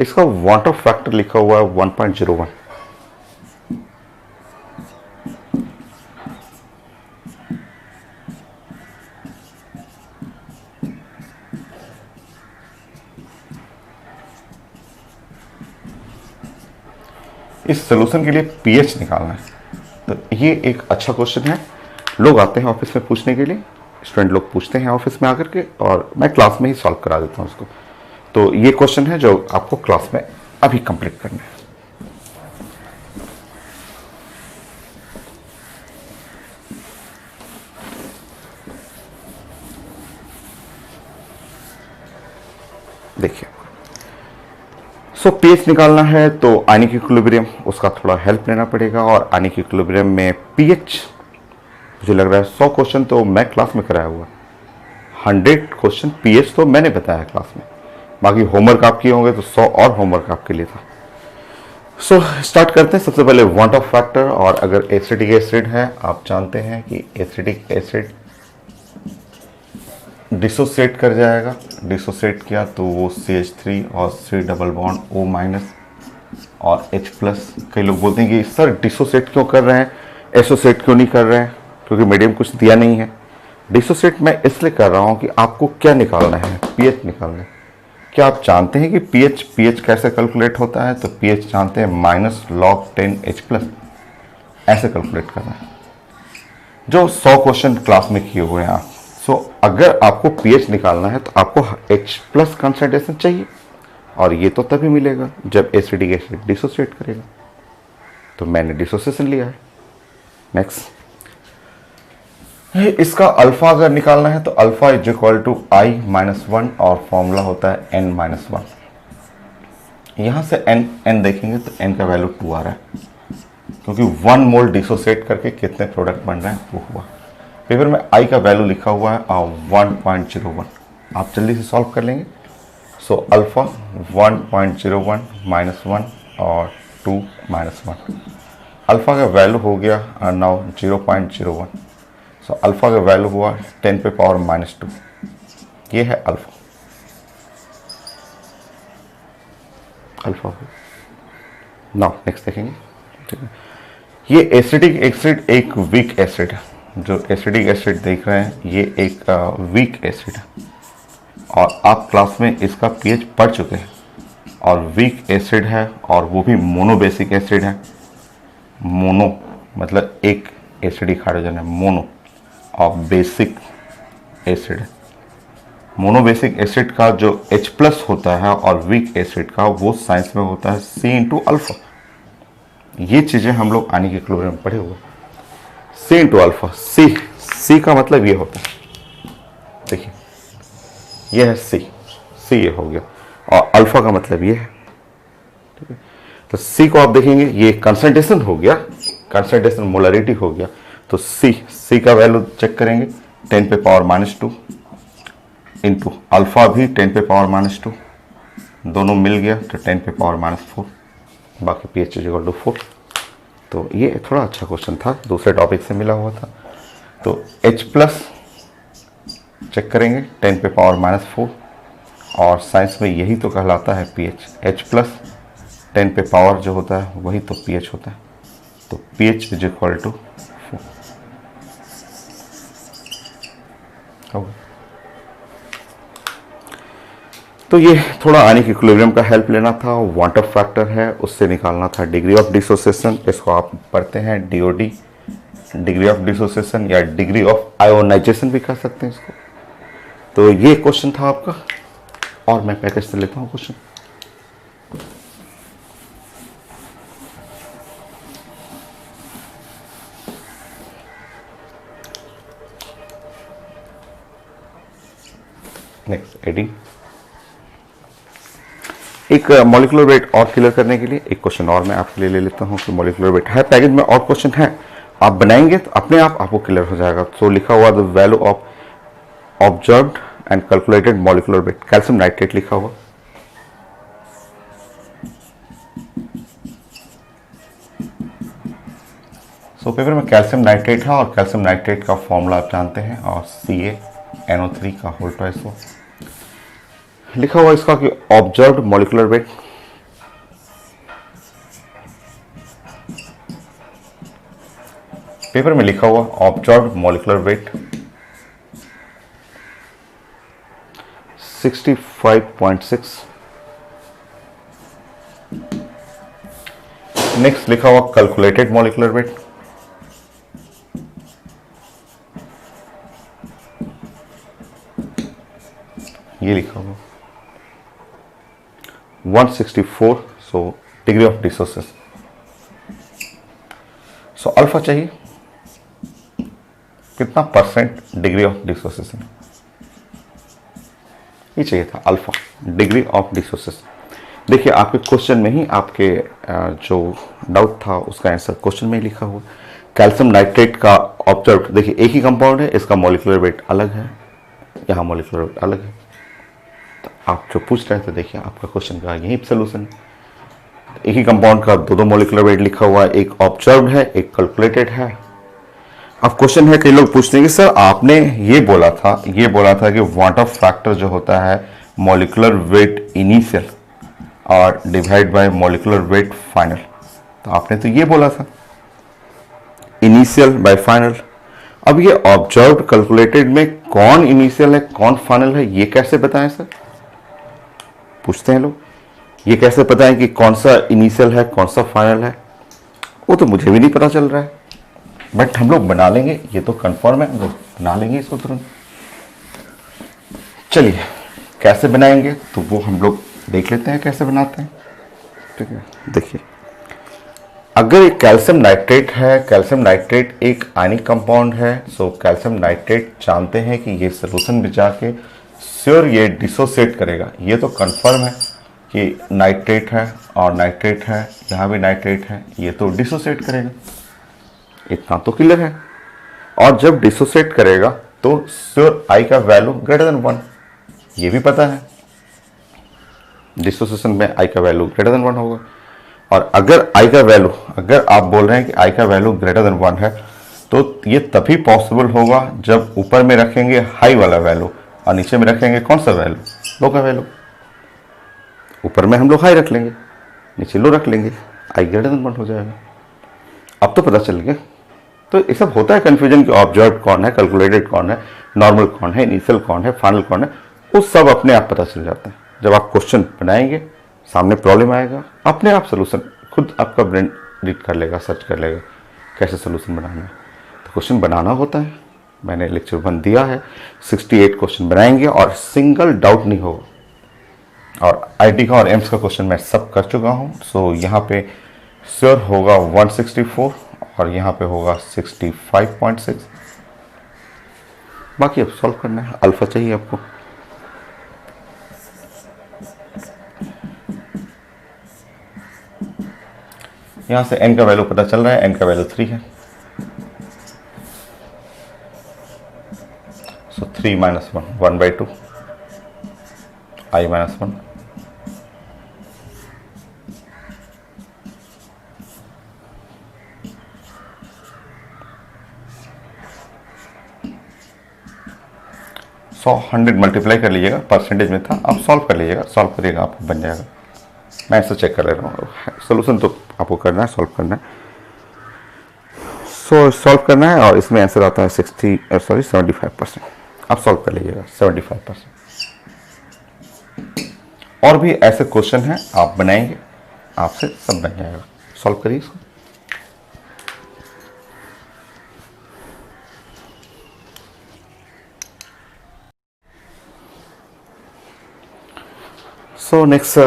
इसका वांट ऑफ फैक्टर लिखा हुआ है 1.01। इस सोल्यूशन के लिए पीएच निकालना है, तो ये एक अच्छा क्वेश्चन है। लोग आते हैं ऑफिस में पूछने के लिए, स्टूडेंट लोग पूछते हैं ऑफिस में आकर के, और मैं क्लास में ही सॉल्व करा देता हूँ उसको। तो ये क्वेश्चन है जो आपको क्लास में अभी कंप्लीट करना है। सो पीएच निकालना है तो आयनिक इक्विलिब्रियम, उसका थोड़ा हेल्प लेना पड़ेगा। और आयनिक इक्विलिब्रियम में पीएच मुझे लग रहा है 100 क्वेश्चन तो मैं क्लास में कराया हुआ, 100 क्वेश्चन पीएच तो मैंने बताया क्लास में, बाकी होमवर्क आप किए होंगे तो 100 और होमवर्क आपके लिए था। सो स्टार्ट करते हैं। सबसे पहले वांट ऑफ फैक्टर। और अगर एसिडिक एसिड है, आप जानते हैं कि एसिडिक एसिड डिसोसिएट कर जाएगा, डिसोसिएट किया तो वो CH3 और C डबल बॉन्ड O- और H+। कई लोग बोलते हैं कि सर डिसोसिएट क्यों कर रहे हैं, एसोसिएट क्यों नहीं कर रहे हैं, क्योंकि मीडियम कुछ दिया नहीं है। डिसोसिएट मैं इसलिए कर रहा हूँ कि आपको क्या निकालना है, पीएच निकालना है। क्या आप जानते हैं कि पीएच कैसे कैलकुलेट होता है? तो पीएच जानते हैं -log10H+, ऐसे कैलकुलेट करना है, जो 100 क्वेश्चन क्लास में किए हुए हैं आप। सो अगर आपको पीएच निकालना है तो आपको H+ कंसंट्रेशन चाहिए, और ये तो तभी मिलेगा जब एसिडिक एसिड डिसोसिएट करेगा। तो मैंने डिसोसिएशन लिया है। नेक्स्ट, इसका अल्फा अगर निकालना है तो alpha is equal to I-1 और फॉर्मूला होता है N-1। यहां से n देखेंगे तो n का वैल्यू 2 आ रहा है, क्योंकि 1 मोल डिसोसिएट करके कितने प्रोडक्ट बन रहे हैं वो हुआ। पेपर में I का वैल्यू लिखा हुआ है 1.01, आप जल्दी से सॉल्व कर लेंगे। सो अल्फा 1.01 -1 और 2 -1, अल्फा का वैल्यू हो गया नाउ 0.01। सो अल्फा का वैल्यू हुआ 10 पे पावर -2, ये है अल्फा। नाउ नेक्स्ट देखेंगे। ये एसिडिक एसिड एक वीक एसिड है, जो एसिडिक एसिड देख रहे हैं ये एक वीक एसिड है, और आप क्लास में इसका पीएच पढ़ चुके हैं। और वीक एसिड है, और वो भी मोनोबेसिक एसिड है। मोनो मतलब एक एसिडिक हाइड्रोजन है, मोनो, और बेसिक एसिड है। मोनोबेसिक एसिड का जो H+ होता है और वीक एसिड का वो साइंस में होता है C×α। ये चीजें हम लोग आयनिक इक्विलिब्रियम में पढ़े हुए। C×α, C का मतलब ये होता है, देखिए ये है C ये हो गया, और अल्फा का मतलब ये है। ठीक है, तो C को आप देखेंगे ये कंसंट्रेशन हो गया, कंसंट्रेशन मोलरिटी हो गया। तो C का वैल्यू चेक करेंगे 10 पे पावर -2 इंटू अल्फा भी 10 पे पावर -2, दोनों मिल गया तो 10 पे पावर -4, बाकी pH इक्वल टू 4। तो ये थोड़ा अच्छा क्वेश्चन था, दूसरे टॉपिक से मिला हुआ था। तो H+ चेक करेंगे 10 पे पावर -4, और साइंस में यही तो कहलाता है pH। H+ 10 पे पावर जो होता है वही तो pH होता है। तो pH इज इक्वल टू 4। तो ये थोड़ा आयनिक इक्विलिब्रियम का हेल्प लेना था। वांट ऑफ फैक्टर है, उससे निकालना था डिग्री ऑफ डिसोसिएशन। इसको आप पढ़ते हैं DOD, डिग्री ऑफ डिसोसिएशन, या डिग्री ऑफ आयोनाइजेशन भी कह सकते हैं इसको। तो ये क्वेश्चन था आपका, और मैं पैकेज से लेता हूँ क्वेश्चन। नेक्स्ट 18, एक मॉलिक्यूलर वेट और क्लियर करने के लिए एक क्वेश्चन और मैं आपके लिए ले लेता हूँ कि मॉलिक्यूलर वेट है पैकेज में, और क्वेश्चन है आप बनाएंगे तो अपने आप आपको क्लियर हो जाएगा। तो लिखा हुआ the value of observed and calculated molecular weight, calcium nitrate लिखा हुआ। सो पेपर में कैल्शियम नाइट्रेट है, और कैल्शियम नाइट्रेट का फॉर्मूला आप जानते हैं, और CaNO3 का होल ट्वाइस हो लिखा हुआ इसका कि ऑब्जर्व्ड मॉलिक्यूलर वेट पेपर में लिखा हुआ ऑब्जर्व्ड मॉलिक्यूलर वेट 65.6। नेक्स्ट लिखा हुआ कैलकुलेटेड मॉलिक्यूलर वेट ये लिखा हुआ 164। So degree of dissociation. So alpha चाहिए कितना परसेंट डिग्री ऑफ डिसोसिएशन, ये चाहिए था अल्फा डिग्री ऑफ डिसोसिएशन। देखिए आपके क्वेश्चन में ही आपके जो डाउट था उसका आंसर क्वेश्चन में ही लिखा हुआ। कैल्शियम नाइट्रेट का ऑब्जर्व, देखिए एक ही कंपाउंड है, इसका मॉलिक्यूलर वेट अलग है, यहाँ मॉलिक्यूलर वेट अलग है। तो आप जो पूछ रहे थे देखिए आपका क्वेश्चन का यही सोल्यूशन है। एक ही कंपाउंड का दो मॉलिक्यूलर वेट लिखा हुआ है, एक ऑब्जर्व है एक कैलकुलेटेड है। अब क्वेश्चन है, कई लोग पूछते हैं कि सर आपने ये बोला था कि वाटर फैक्टर जो होता है मॉलिक्यूलर वेट इनिशियल और divide by molecular weight final. तो आपने तो ये बोला था इनिशियल बाय फाइनल। अब ये ऑब्जर्व्ड कैलकुलेटेड में कौन इनिशियल है कौन फाइनल है ये कैसे बताएं सर, पूछते हैं लोग। ये कैसे बताएं कि कौन सा इनिशियल है कौन सा फाइनल है, वो तो मुझे भी नहीं पता चल रहा है, बट हम लोग बना लेंगे, ये तो कंफर्म है, हम लोग बना लेंगे इसको तुरंत। चलिए कैसे बनाएंगे तो वो हम लोग देख लेते हैं कैसे बनाते हैं। ठीक है, देखिए अगर एक कैल्शियम नाइट्रेट है, कैल्शियम नाइट्रेट एक आयनिक कंपाउंड है, सो कैल्शियम नाइट्रेट जानते हैं कि ये सोल्यूशन में जाके श्योर ये डिसोसिएट करेगा। ये तो कंफर्म है कि नाइट्रेट है और नाइट्रेट है, यहाँ भी नाइट्रेट है, ये तो डिसोसिएट करेगा, इतना तो क्लियर है। और जब डिसोसिएट करेगा तो श्योर आई का वैल्यू ग्रेटर देन 1, ये भी पता है, डिसोसिएशन में आई का वैल्यू ग्रेटर देन 1 होगा। और अगर आई का वैल्यू, अगर आप बोल रहे हैं कि आई का वैल्यू ग्रेटर देन 1 है तो ये तभी पॉसिबल होगा जब ऊपर में रखेंगे हाई वाला वैल्यू और नीचे में रखेंगे कौन सा वैल्यू, लो का वैल्यू। ऊपर में हम लोग हाई रख लेंगे, नीचे लो रख लेंगे, आई ग्रेटर देन 1 हो जाएगा। अब तो पता चल गया। तो ये सब होता है कन्फ्यूजन कि ऑब्जर्व कौन है, कैलकुलेटेड कौन है, नॉर्मल कौन है, इनिशियल कौन है, फाइनल कौन है, वो सब अपने आप पता चल जाता है। जब आप क्वेश्चन बनाएंगे सामने प्रॉब्लम आएगा, अपने आप सोल्यूशन खुद आपका ब्रेन रीड कर लेगा, सर्च कर लेगा कैसे सोल्यूशन बनाना है। तो क्वेश्चन बनाना होता है, मैंने लेक्चर 1 दिया है, 68 क्वेश्चन बनाएंगे और सिंगल डाउट नहीं होगा। और आईटी का और एम्स का क्वेश्चन मैं सब कर चुका हूँ। सो यहाँ पे श्योर होगा 164 और यहाँ पे होगा 65.6। बाकी अब सॉल्व करना है। अल्फा चाहिए आपको, यहाँ से n का वैल्यू पता चल रहा है, n का वैल्यू 3 है। सो 3 minus 1 1/2 i minus 1। So 100 multiply कर लीजिएगा, परसेंटेज में था, आप सॉल्व कर लीजिएगा, सॉल्व करिएगा आपको बन जाएगा। मैं ऐसा चेक कर ले रहा हूँ, सोल्यूशन तो आपको करना है, सॉल्व करना है। सो सॉल्व करना है और इसमें आंसर आता है 75%। आप सॉल्व कर लीजिएगा 75%। और भी ऐसे क्वेश्चन हैं आप बनाएंगे, आपसे सब बन जाएगा। सॉल्व करिए इसको। सो नेक्स्ट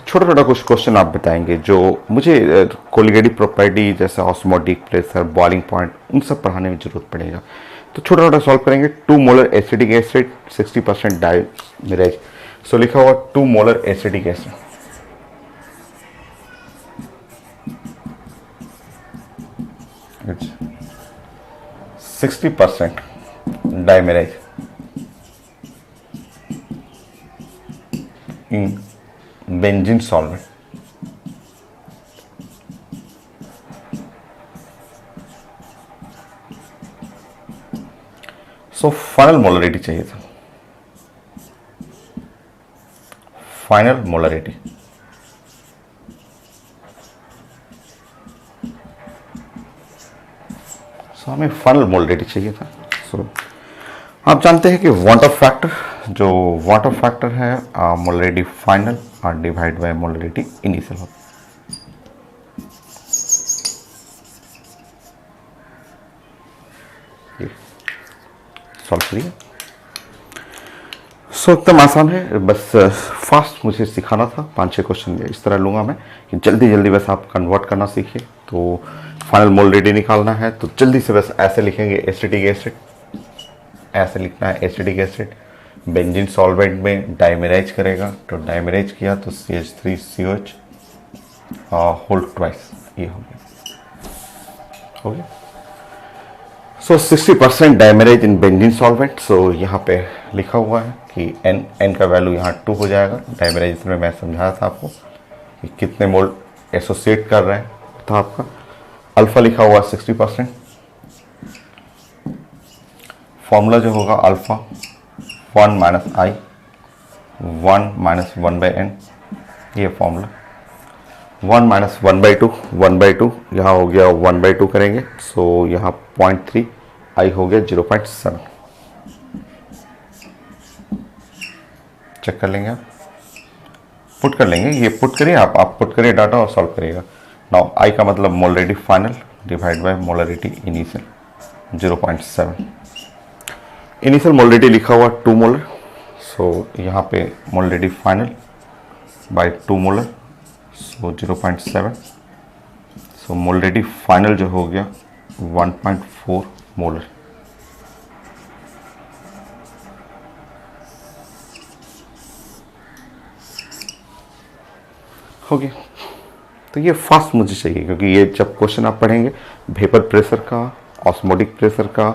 छोटा छोटा कुछ क्वेश्चन आप बताएंगे जो मुझे कोलिगेटिव प्रॉपर्टी जैसे ऑस्मोटिक प्रेशर, बॉइलिंग पॉइंट, उन सब पढ़ाने में जरूरत पड़ेगा। तो छोटा छोटा सॉल्व करेंगे। 2 मोलर एसिटिक एसिड 60% डाइमिरेज। सो लिखा हुआ 2 molar acetic acid, it's 60% डाइमिरेज in benzene solvent. So final molarity चाहिए था, फाइनल मोलरिटी। सो हमें फाइनल मोलरिटी चाहिए था। सो आप जानते हैं कि वाटर फैक्टर, जो वाटर फैक्टर है मोलरिटी फाइनल और डिवाइड बाय मोलरिटी इनिशियल होता है। सॉल्व करिए। सो एकदम आसान है, बस फास्ट मुझे सिखाना था। 5-6 क्वेश्चन इस तरह लूँगा मैं कि जल्दी जल्दी बस आप कन्वर्ट करना सीखिए। तो फाइनल मोलरिटी निकालना है तो जल्दी से बस ऐसे लिखेंगे एसिटिक एसिड, ऐसे लिखना है एसिटिक एसिड, बेंजीन सॉल्वेंट में डाइमेराइज करेगा, तो डाइमेराइज किया तो CH3COH होल ट्वाइस, ये हो गया। सो 60% डाइमेराइज इन बेंजीन सॉल्वेंट। सो यहाँ पे लिखा हुआ है कि n का वैल्यू यहाँ 2 हो जाएगा। डाइमेराइजेशन में मैं समझाया था आपको कि कितने मोल एसोसिएट कर रहे हैं, था आपका अल्फा लिखा हुआ 60%। फॉर्मूला जो होगा अल्फा 1 माइनस आई 1 माइनस 1/n, ये फॉर्मूला 1 माइनस 1/2, 1/2 यहाँ हो गया 1/2 करेंगे। सो यहाँ 0.3, आई हो गया 0.7। चेक कर लेंगे, आप पुट कर लेंगे, ये पुट करिए, आप पुट करिए डाटा और सॉल्व करिएगा। नाउ आई का मतलब molarity final divide by molarity initial 0.7। Initial molarity लिखा हुआ 2 मोलर। सो यहाँ पे मोलरिटी फाइनल बाय 2 मोलर, सो 0.7। सो मोलरिटी फाइनल जो हो गया 1.4 मोलर। हो गया। तो ये फास्ट मुझे चाहिए, क्योंकि ये जब क्वेश्चन आप पढ़ेंगे वेपर प्रेशर का, ऑस्मोटिक प्रेशर का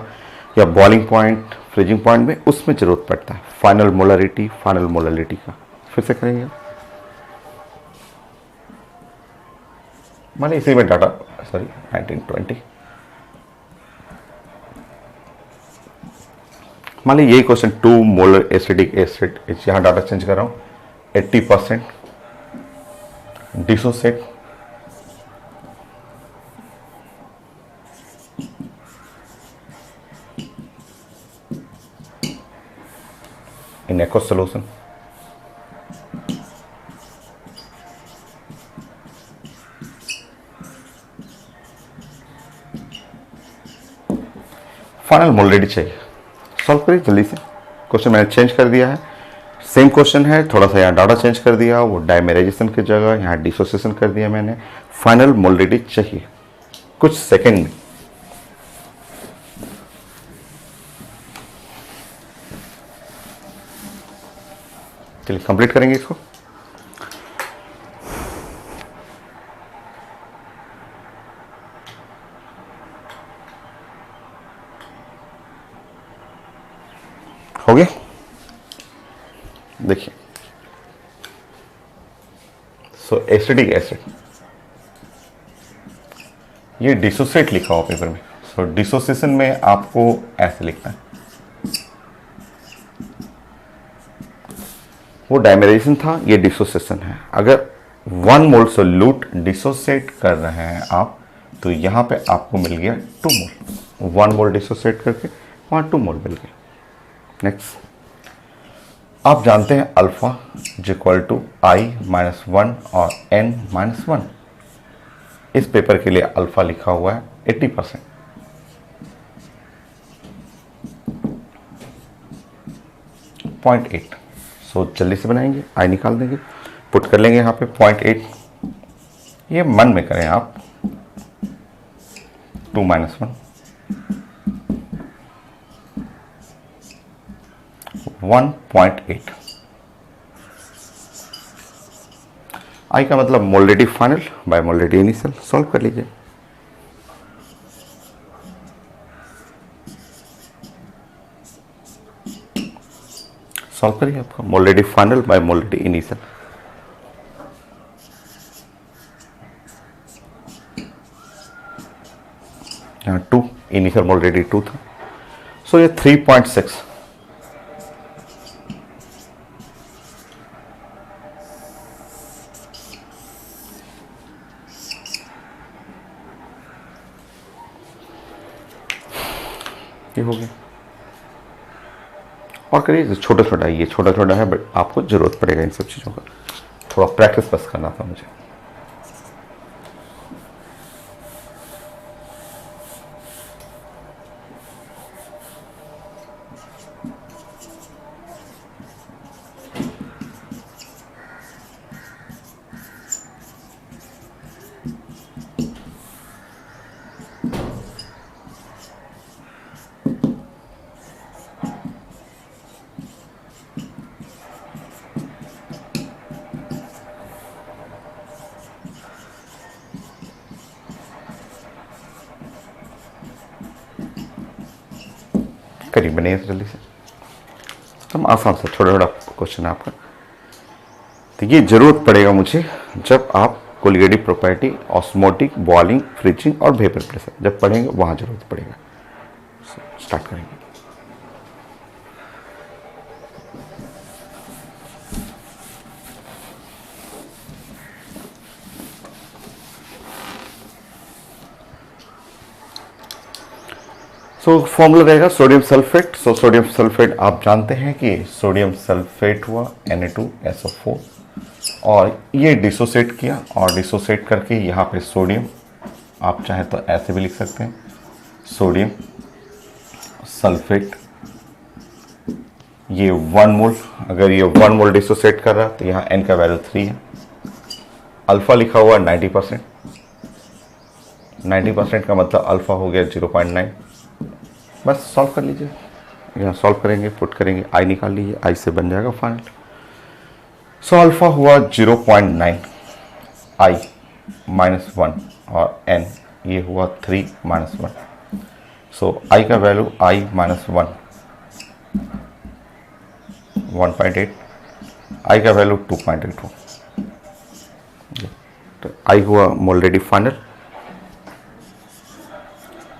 या बॉइलिंग पॉइंट, फ्रीजिंग पॉइंट में, उसमें जरूरत पड़ता है फाइनल मोलरिटी का। फिर से करेंगे, मान इसी में डाटा, सॉरी 1920, मान लीजिए यही क्वेश्चन 2 मोलर एसिडिक एसिड, यहाँ डाटा चेंज कर रहा हूँ 80% डिसोसेट in aqueous solution, final molarity चाहिए। सॉल्व करिए जल्दी से। क्वेश्चन मैंने चेंज कर दिया है, सेम क्वेश्चन है, थोड़ा सा यहाँ डाटा चेंज कर दिया, वो डाइमेराइजेशन की जगह यहाँ डिसोसिएशन कर दिया मैंने। फाइनल मोलरिटी चाहिए कुछ सेकंड में। चलिए कंप्लीट करेंगे इसको। हो गया, देखिए। सो एसिडिक एसिड, ये डिसोसिएट लिखा हुआ पेपर में। सो डिसोसिएशन में आपको ऐसे लिखना है, वो डाइमेराइजेशन था, ये डिसोसिएशन है। अगर 1 मोल सोल्यूट डिसोसिएट कर रहे हैं आप, तो यहाँ पे आपको मिल गया 2 मोल। 1 मोल डिसोसिएट करके वहाँ 2 मोल मिल गया। नेक्स्ट, आप जानते हैं अल्फा इक्वल टू I-1 और N-1। इस पेपर के लिए अल्फा लिखा हुआ है 80%। .8। सो जल्दी से बनाएंगे, आई निकाल देंगे, पुट कर लेंगे यहाँ पे 0.8। ये मन में करें आप, 2 - 1 1.8। आई का मतलब molarity final by molarity initial. Solve कर लीजिए। सॉल्व करिए, आपका molarity final by molarity initial. यहाँ 2, इनिशियल मोलरिटी 2 था। सो ये 3.6। ये हो गया। और करिए छोटा छोटा, ये छोटा छोटा है, बट आपको जरूरत पड़ेगा इन सब चीज़ों का। थोड़ा प्रैक्टिस बस करना था मुझे। करीब बने जल्दी से, हम आसान से छोटा छोटा क्वेश्चन है आपका। तो ये जरूरत पड़ेगा मुझे जब आप colligative property, osmotic, boiling, freezing और वेपर प्रेशर जब पढ़ेंगे वहां जरूरत पड़ेगा। स्टार्ट करेंगे। फॉर्मूला रहेगा सोडियम सल्फेट। सोडियम सल्फेट आप जानते हैं कि सोडियम सल्फेट हुआ Na2SO4, और ये डिसोसिएट किया, और डिसोसिएट करके यहाँ पे सोडियम, आप चाहे तो ऐसे भी लिख सकते हैं, सोडियम सल्फेट, ये 1 मोल, अगर ये 1 मोल डिसोसिएट कर रहा है तो यहाँ N का वैल्यू 3 है। अल्फा लिखा हुआ 90%, 90% का मतलब अल्फा हो गया 0.9। बस सॉल्व कर लीजिए, यहाँ सॉल्व करेंगे, पुट करेंगे, आई निकाल लीजिए, आई से बन जाएगा फाइनल। अल्फा हुआ 0.9, आई -1 और n ये हुआ 3 -1। आई का वैल्यू आई -1 1.8, आई का वैल्यू 2.8 हो। तो आई हुआ मोलरेडी फाइनल,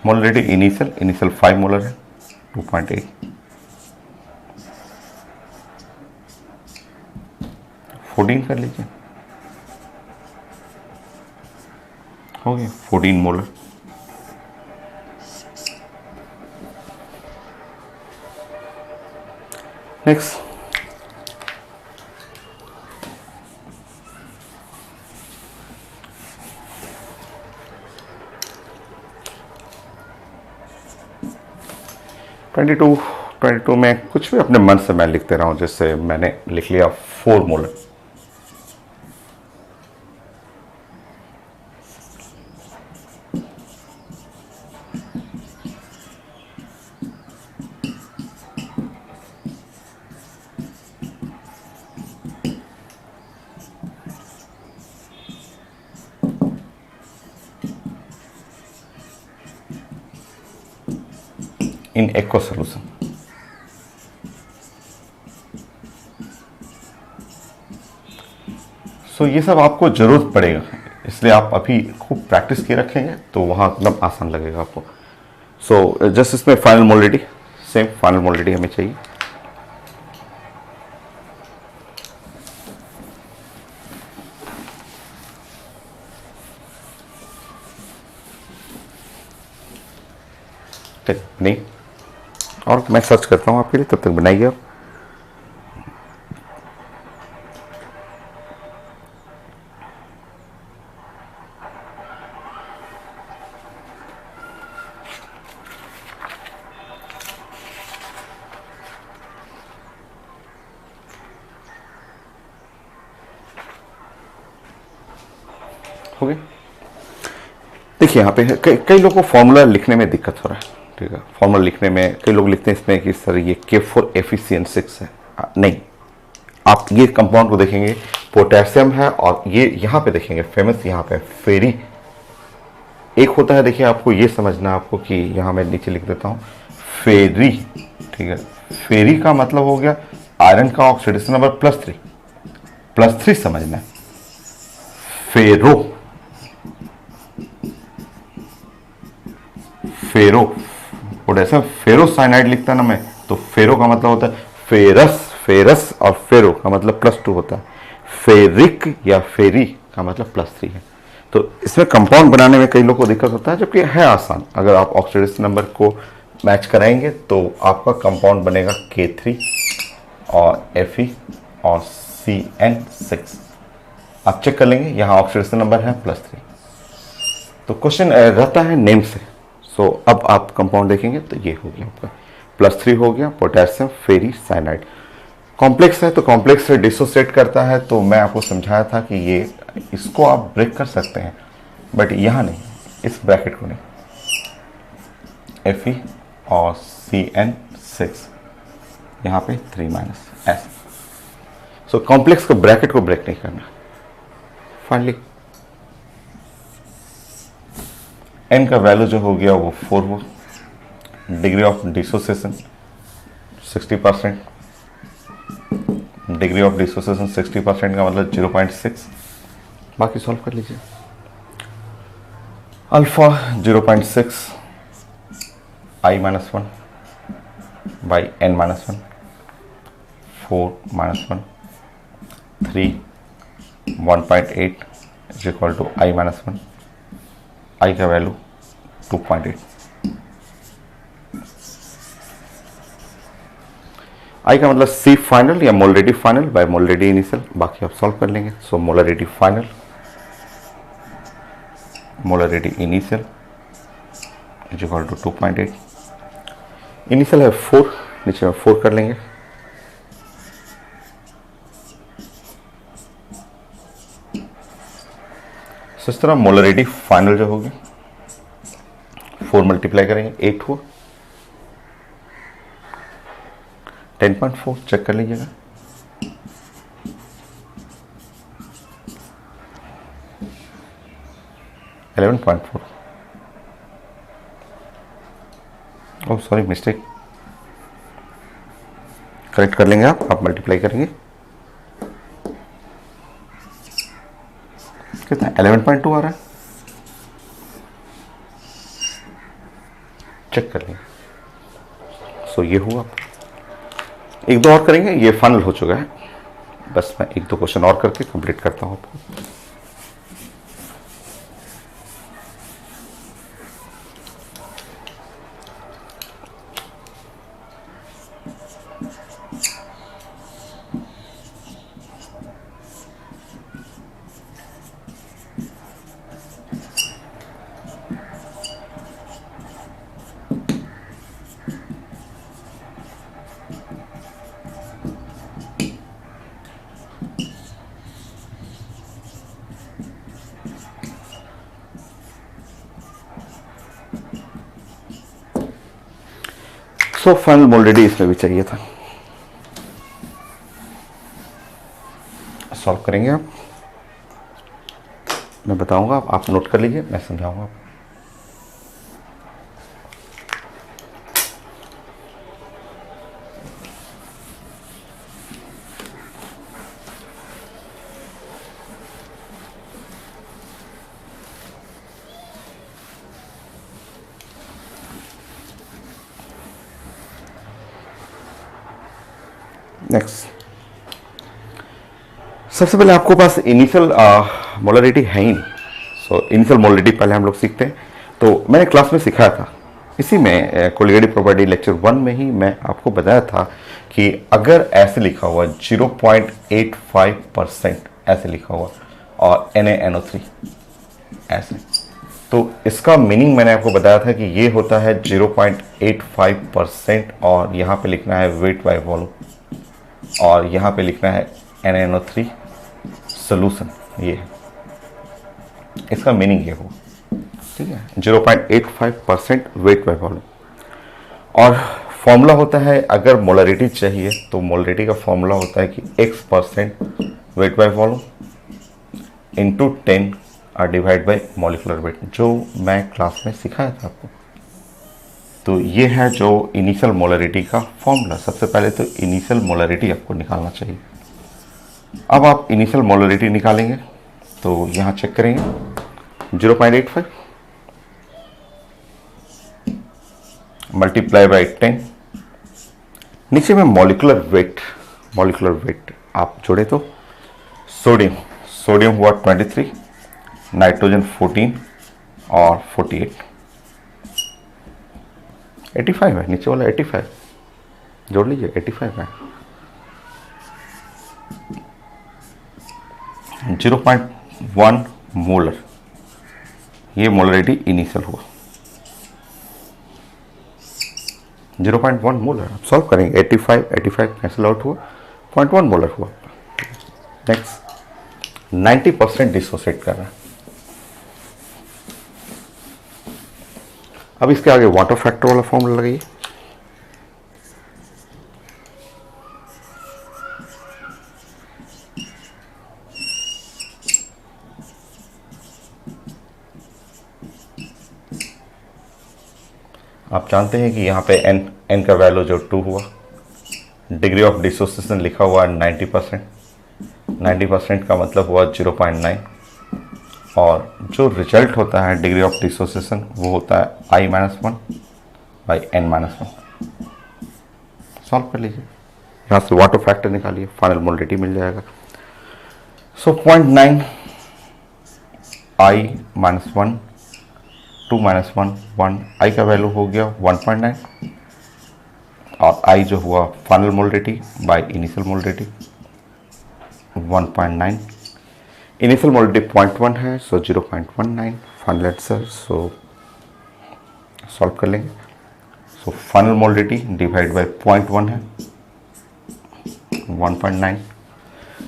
मोलरेडी इनिशियल 5 मोलर है, 2.8। 14 कर लीजिए, हो गया 14 मोलर। नेक्स्ट, ट्वेंटी टू में कुछ भी अपने मन से मैं लिखते रहा हूँ, जैसे मैंने लिख लिया 4 मोलर। इन एक्वा सोल्यूशन, ये सब आपको जरूरत पड़ेगा, इसलिए आप अभी खूब प्रैक्टिस किए रखेंगे तो वहां एकदम आसान लगेगा आपको। जस्ट इसमें final molarity, same final molarity हमें चाहिए। नहीं, और मैं सर्च करता हूँ आपके लिए, तब तक बनाइए आप। हो गए। देखिए यहाँ पे कई लोगों को फॉर्मूला लिखने में दिक्कत हो रहा है, ठीक है। फॉर्मूला लिखने में कई लोग लिखते हैं इसमें कि सर ये K4FeCN6 है। नहीं, आप ये कंपाउंड को देखेंगे, पोटेशियम है, और ये यहाँ पे देखेंगे फेमस, यहाँ पे फेरी एक होता है। देखिए आपको ये समझना, आपको कि यहाँ मैं नीचे लिख देता हूँ फेरी, ठीक है। फेरी का मतलब हो गया आयरन का ऑक्सीडेशन नंबर +3 समझना है। फेरो पोटेशियम फेरोसाइनाइड लिखता ना मैं, तो फेरो का मतलब होता है फेरस और फेरो का मतलब +2 होता है। फेरिक या फेरी का मतलब +3 है। तो इसमें कंपाउंड बनाने में कई लोगों को दिक्कत होता है, जबकि है आसान। अगर आप ऑक्सीडेशन नंबर को मैच कराएंगे तो आपका कंपाउंड बनेगा K3 और Fe और CN6। आप चेक कर लेंगे, यहाँ ऑक्सीडेशन नंबर है +3। तो क्वेश्चन रहता है नेम से। अब आप कंपाउंड देखेंगे तो ये हो गया आपका +3 हो गया, पोटेशियम फेरी साइनाइड। कॉम्प्लेक्स है तो कॉम्प्लेक्स से डिसोसिएट करता है, तो मैं आपको समझाया था कि ये इसको आप ब्रेक कर सकते हैं, बट यहाँ नहीं, इस ब्रैकेट को नहीं। Fe और CN6 यहाँ पे 3- ऐसे। कॉम्प्लेक्स को ब्रैकेट को ब्रेक नहीं करना। फाइनली n का वैल्यू जो हो गया वो 4 हो। Degree of dissociation 60%, degree of dissociation 60% का मतलब 0.6, बाकी सॉल्व कर लीजिए। Alpha 0.6 I - 1 by n - 1, 4 - 1, 3 1.8 is equal to I - 1, I का वैल्यू 2.8, I का मतलब C फाइनल या molarity final by molarity initial, बाकी आप सॉल्व कर लेंगे। So molarity final, molarity initial is equal to 2.8, initial है 4, नीचे में 4 कर लेंगे। इस तरह मोलरिटी फाइनल जो होगी 4 मल्टीप्लाई करेंगे 8 हुआ, 10.4 चेक कर लीजिएगा। ओह सॉरी मिस्टेक, करेक्ट कर लेंगे आप मल्टीप्लाई करेंगे कितना 11.2 आ रहा है, चेक कर लेंगे। सो ये हुआ, एक दो और करेंगे, ये फाइनल हो चुका है, बस मैं एक दो क्वेश्चन और करके कंप्लीट करता हूं आपको। सो फाइनल मोलरिटी इसमें भी चाहिए था, सॉल्व करेंगे आप, मैं बताऊंगा, आप नोट कर लीजिए, मैं समझाऊंगा। नेक्स्ट, सबसे पहले आपको पास इनिशियल मोलरिटी है ही नहीं। सो इनिशियल मोलरिटी पहले हम लोग सीखते हैं, तो मैंने क्लास में सिखाया था, इसी में कोलिगेटिव प्रॉपर्टी लेक्चर 1 में ही मैं आपको बताया था कि अगर ऐसे लिखा हुआ 0.85% ऐसे लिखा हुआ और NaNO3 ऐसे, तो इसका मीनिंग मैंने आपको बताया था कि ये होता है 0.85% और यहाँ पे लिखना है वेट बाय वॉल्यूम और यहाँ पे लिखना है NaNO3 सोल्यूशन, ये है इसका मीनिंग, ये हो ठीक है 0.85% वेट बाय वॉल्यूम। और फॉर्मूला होता है, अगर मोलरिटी चाहिए तो मोलरिटी का फॉर्मूला होता है कि x% weight by volume into 10 और डिवाइड बाय मॉलिक्यूलर वेट, जो मैं क्लास में सिखाया था आपको। तो ये है जो इनिशियल मोलरिटी का फॉर्मूला। सबसे पहले तो इनिशियल मोलरिटी आपको निकालना चाहिए। अब आप इनिशियल मोलरिटी निकालेंगे तो यहाँ चेक करेंगे 0.85 मल्टीप्लाई बाई 10, नीचे में मॉलिक्यूलर वेट आप जोड़े तो सोडियम हुआ 23, नाइट्रोजन 14 और 48, 85 है नीचे वाला, 85 जोड़ लीजिए, 85 है। 0.1 मोलर, ये मोलरिटी इनिशियल हुआ 0.1 मोलर। आप सॉल्व करेंगे 85 कैंसिल आउट हुआ, 0.1 मोलर हुआ। नेक्स्ट 90% डिसोसिएट कर रहा है। अब इसके आगे वाटर फैक्टर वाला फॉर्मूला लगाइए। आप जानते हैं कि यहाँ पे n का वैल्यू जो 2 हुआ डिग्री ऑफ डिसोसिएशन लिखा हुआ है 90%। 90% का मतलब हुआ 0.9, और जो रिजल्ट होता है डिग्री ऑफ डिसोसिएशन वो होता है I-1 बाई N-1। सॉल्व कर लीजिए, यहाँ से वाटर फैक्टर निकालिए, फाइनल मोलरिटी मिल जाएगा। सो 0.9 I-1 2-1 1, I का वैल्यू हो गया 1.9, और I जो हुआ final molarity by initial molarity 1.9। Initial molarity 0.1 है, सो 0.19 फाइनल आंसर। सो सॉल्व कर लेंगे। So final molarity divide by 0.1 है 1.9।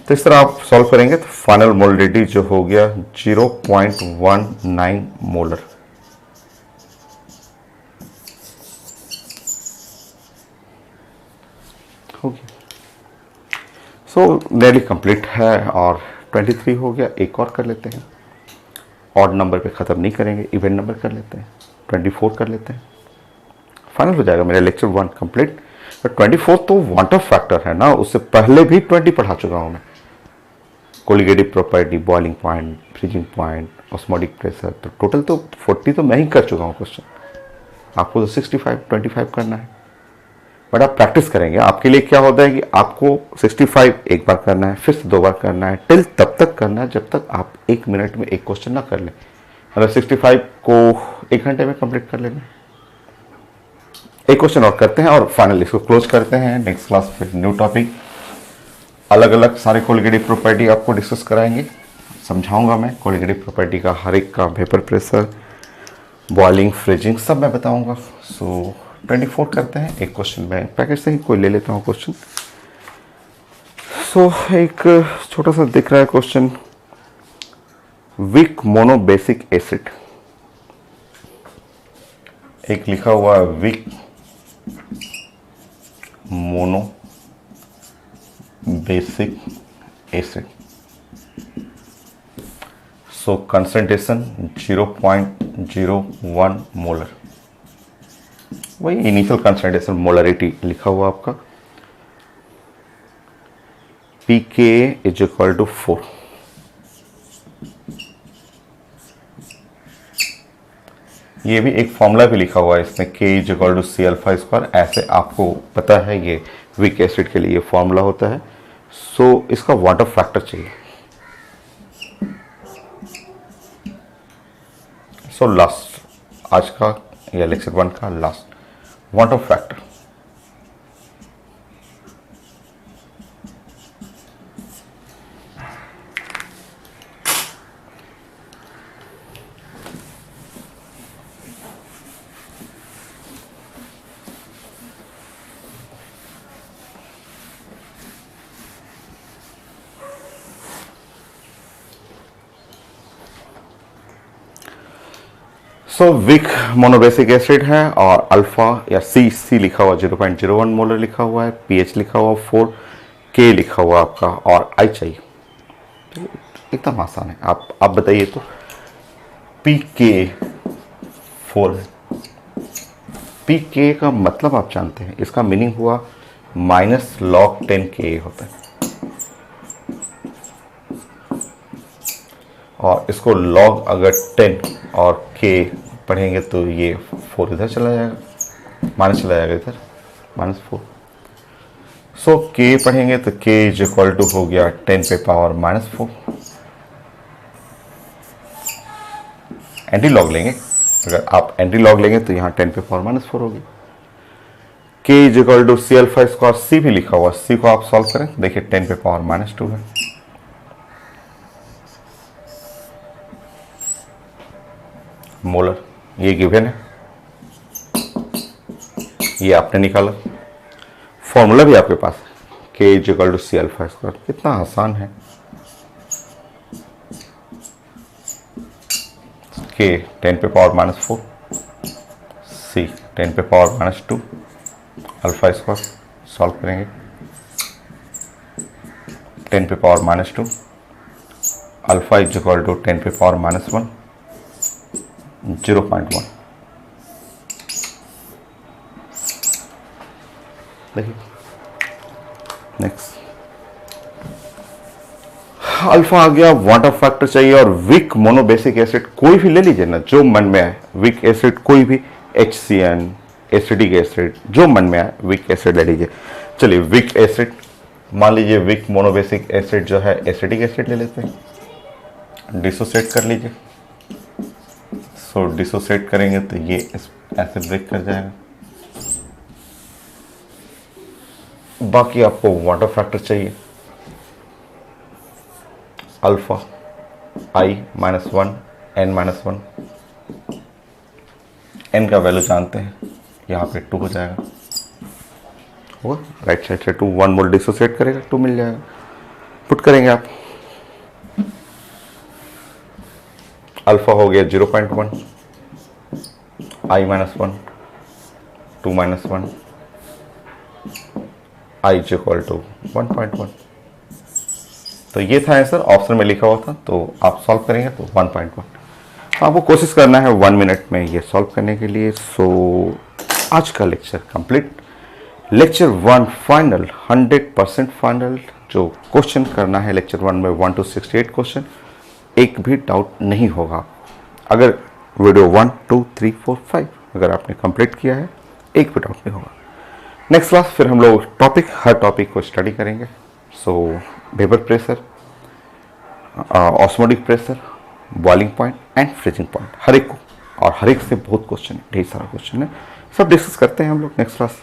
तो इस तरह आप सॉल्व करेंगे तो फाइनल मोलरिटी जो हो गया 0.19 मोलर। हो गया। सो नियरली कंप्लीट है, और 23 हो गया। एक और कर लेते हैं, ऑड नंबर पे ख़त्म नहीं करेंगे, इवेंट नंबर कर लेते हैं, 24 कर लेते हैं, फाइनल हो जाएगा मेरा लेक्चर 1 कंप्लीट। तो 24 तो वाटर फैक्टर है ना, उससे पहले भी 20 पढ़ा चुका हूँ मैं। Colligative property, boiling point, freezing point, osmotic pressure, तो टोटल तो 40 तो मैं ही कर चुका हूँ क्वेश्चन। आपको तो 65 25 करना है, बट आप प्रैक्टिस करेंगे। आपके लिए क्या होता है कि आपको 65 एक बार करना है, फिर से 2 बार करना है, टिल तब तक करना है जब तक आप 1 मिनट में एक क्वेश्चन ना कर लें। मतलब 65 को 1 घंटे में कंप्लीट कर लेना। एक क्वेश्चन और करते हैं और फाइनली इसको क्लोज करते हैं। नेक्स्ट क्लास फिर न्यू टॉपिक, अलग अलग सारे कोलिगेटिव प्रॉपर्टी आपको डिस्कस कराएंगे, समझाऊंगा मैं कोलिगेटिव प्रॉपर्टी का, हर एक का, वेपर प्रेशर, बॉइलिंग, फ्रीजिंग, सब मैं बताऊंगा। सो 24 करते हैं। एक क्वेश्चन मैं पैकेज से ही कोई ले लेता हूँ क्वेश्चन। सो एक छोटा सा दिख रहा है question, weak mono basic acid. एक लिखा हुआ है weak mono basic acid. So concentration 0.01 molar, वही इनिशियल कंसंट्रेशन, मोलरिटी लिखा हुआ आपका। pK is equal to 4। ये भी एक फॉर्मूला भी लिखा हुआ है इसमें, K is equal to C alpha square. ऐसे आपको पता है ये वीक एसिड के लिए फॉर्मूला होता है। सो इसका वाटर फैक्टर चाहिए। सो लास्ट, आज का या लेक्चर 1 का last, water factor. So weak monobasic acid है, और अल्फा या सी लिखा हुआ 0.01 मोलर लिखा हुआ है, पीएच लिखा हुआ 4, के लिखा हुआ आपका, और आई चाहिए। तो एकदम आसान है। आप बताइए तो पीके 4 है। पीके का मतलब आप जानते हैं, इसका मीनिंग हुआ -log10 के होता है, और इसको लॉग अगर 10 और के पढ़ेंगे तो ये 4 इधर चला जाएगा, माइनस चला जाएगा इधर, -4। सो के पढ़ेंगे तो के इज इक्वल टू हो गया 10 पे पावर -4। एंटी लॉग लेंगे, अगर आप एंटी लॉग लेंगे तो यहाँ 10 पे पावर -4 होगी। K is equal to C alpha square, C भी लिखा हुआ, सी को आप सॉल्व करें, देखिए 10 पे पावर -2 है। मोलर ये गिवन है, ये आपने निकाला, फॉर्मूला भी आपके पास है, K is equal to C alpha square. कितना आसान है। के 10 पे पावर -4, सी 10 पे पावर -2, अल्फा स्क्वायर सॉल्व करेंगे, 10 पे power -2, alpha is equal to 10 पे पावर -1, 0.1। देखिए नेक्स्ट अल्फा आ गया, वाटर फैक्टर चाहिए और वीक मोनोबेसिक एसिड कोई भी ले लीजिए ना, जो मन में आए। वीक एसिड कोई भी, HCN, एसिडिक एसिड, जो मन में आए वीक एसिड ले लीजिए। चलिए वीक एसिड, मान लीजिए वीक मोनोबेसिक एसिड जो है एसिडिक एसिड ले लेते हैं, डिसोसिएट कर लीजिए। सो डिसोसिएट करेंगे तो ये ऐसे ब्रेक कर जाएगा। बाकी आपको वाटर फैक्टर चाहिए, अल्फा I-1 N-1, N का वैल्यू जानते हैं, यहाँ पे 2 हो जाएगा, होगा राइट साइड से 2, 1 मोल डिसोसिएट करेगा 2 मिल जाएगा। पुट करेंगे आप, अल्फा हो गया 0.1, I-1, 2-1, I is equal to 1.1। तो ये था आंसर, ऑप्शन में लिखा हुआ था, तो आप सॉल्व करेंगे तो 1.1। आपको कोशिश करना है 1 मिनट में ये सॉल्व करने के लिए। सो आज का lecture complete. Lecture 1 final, 100% final जो क्वेश्चन करना है लेक्चर 1 में 1 to 68 क्वेश्चन, एक भी डाउट नहीं होगा। अगर वीडियो 1, 2, 3, 4, 5 अगर आपने कंप्लीट किया है, एक भी डाउट नहीं होगा। नेक्स्ट क्लास फिर हम लोग हर टॉपिक को स्टडी करेंगे। So vapour pressure, osmotic pressure, boiling point and freezing point, हर एक को, और हर एक से बहुत क्वेश्चन है, ढेर सारा क्वेश्चन है, सब डिस्कस करते हैं हम लोग नेक्स्ट क्लास।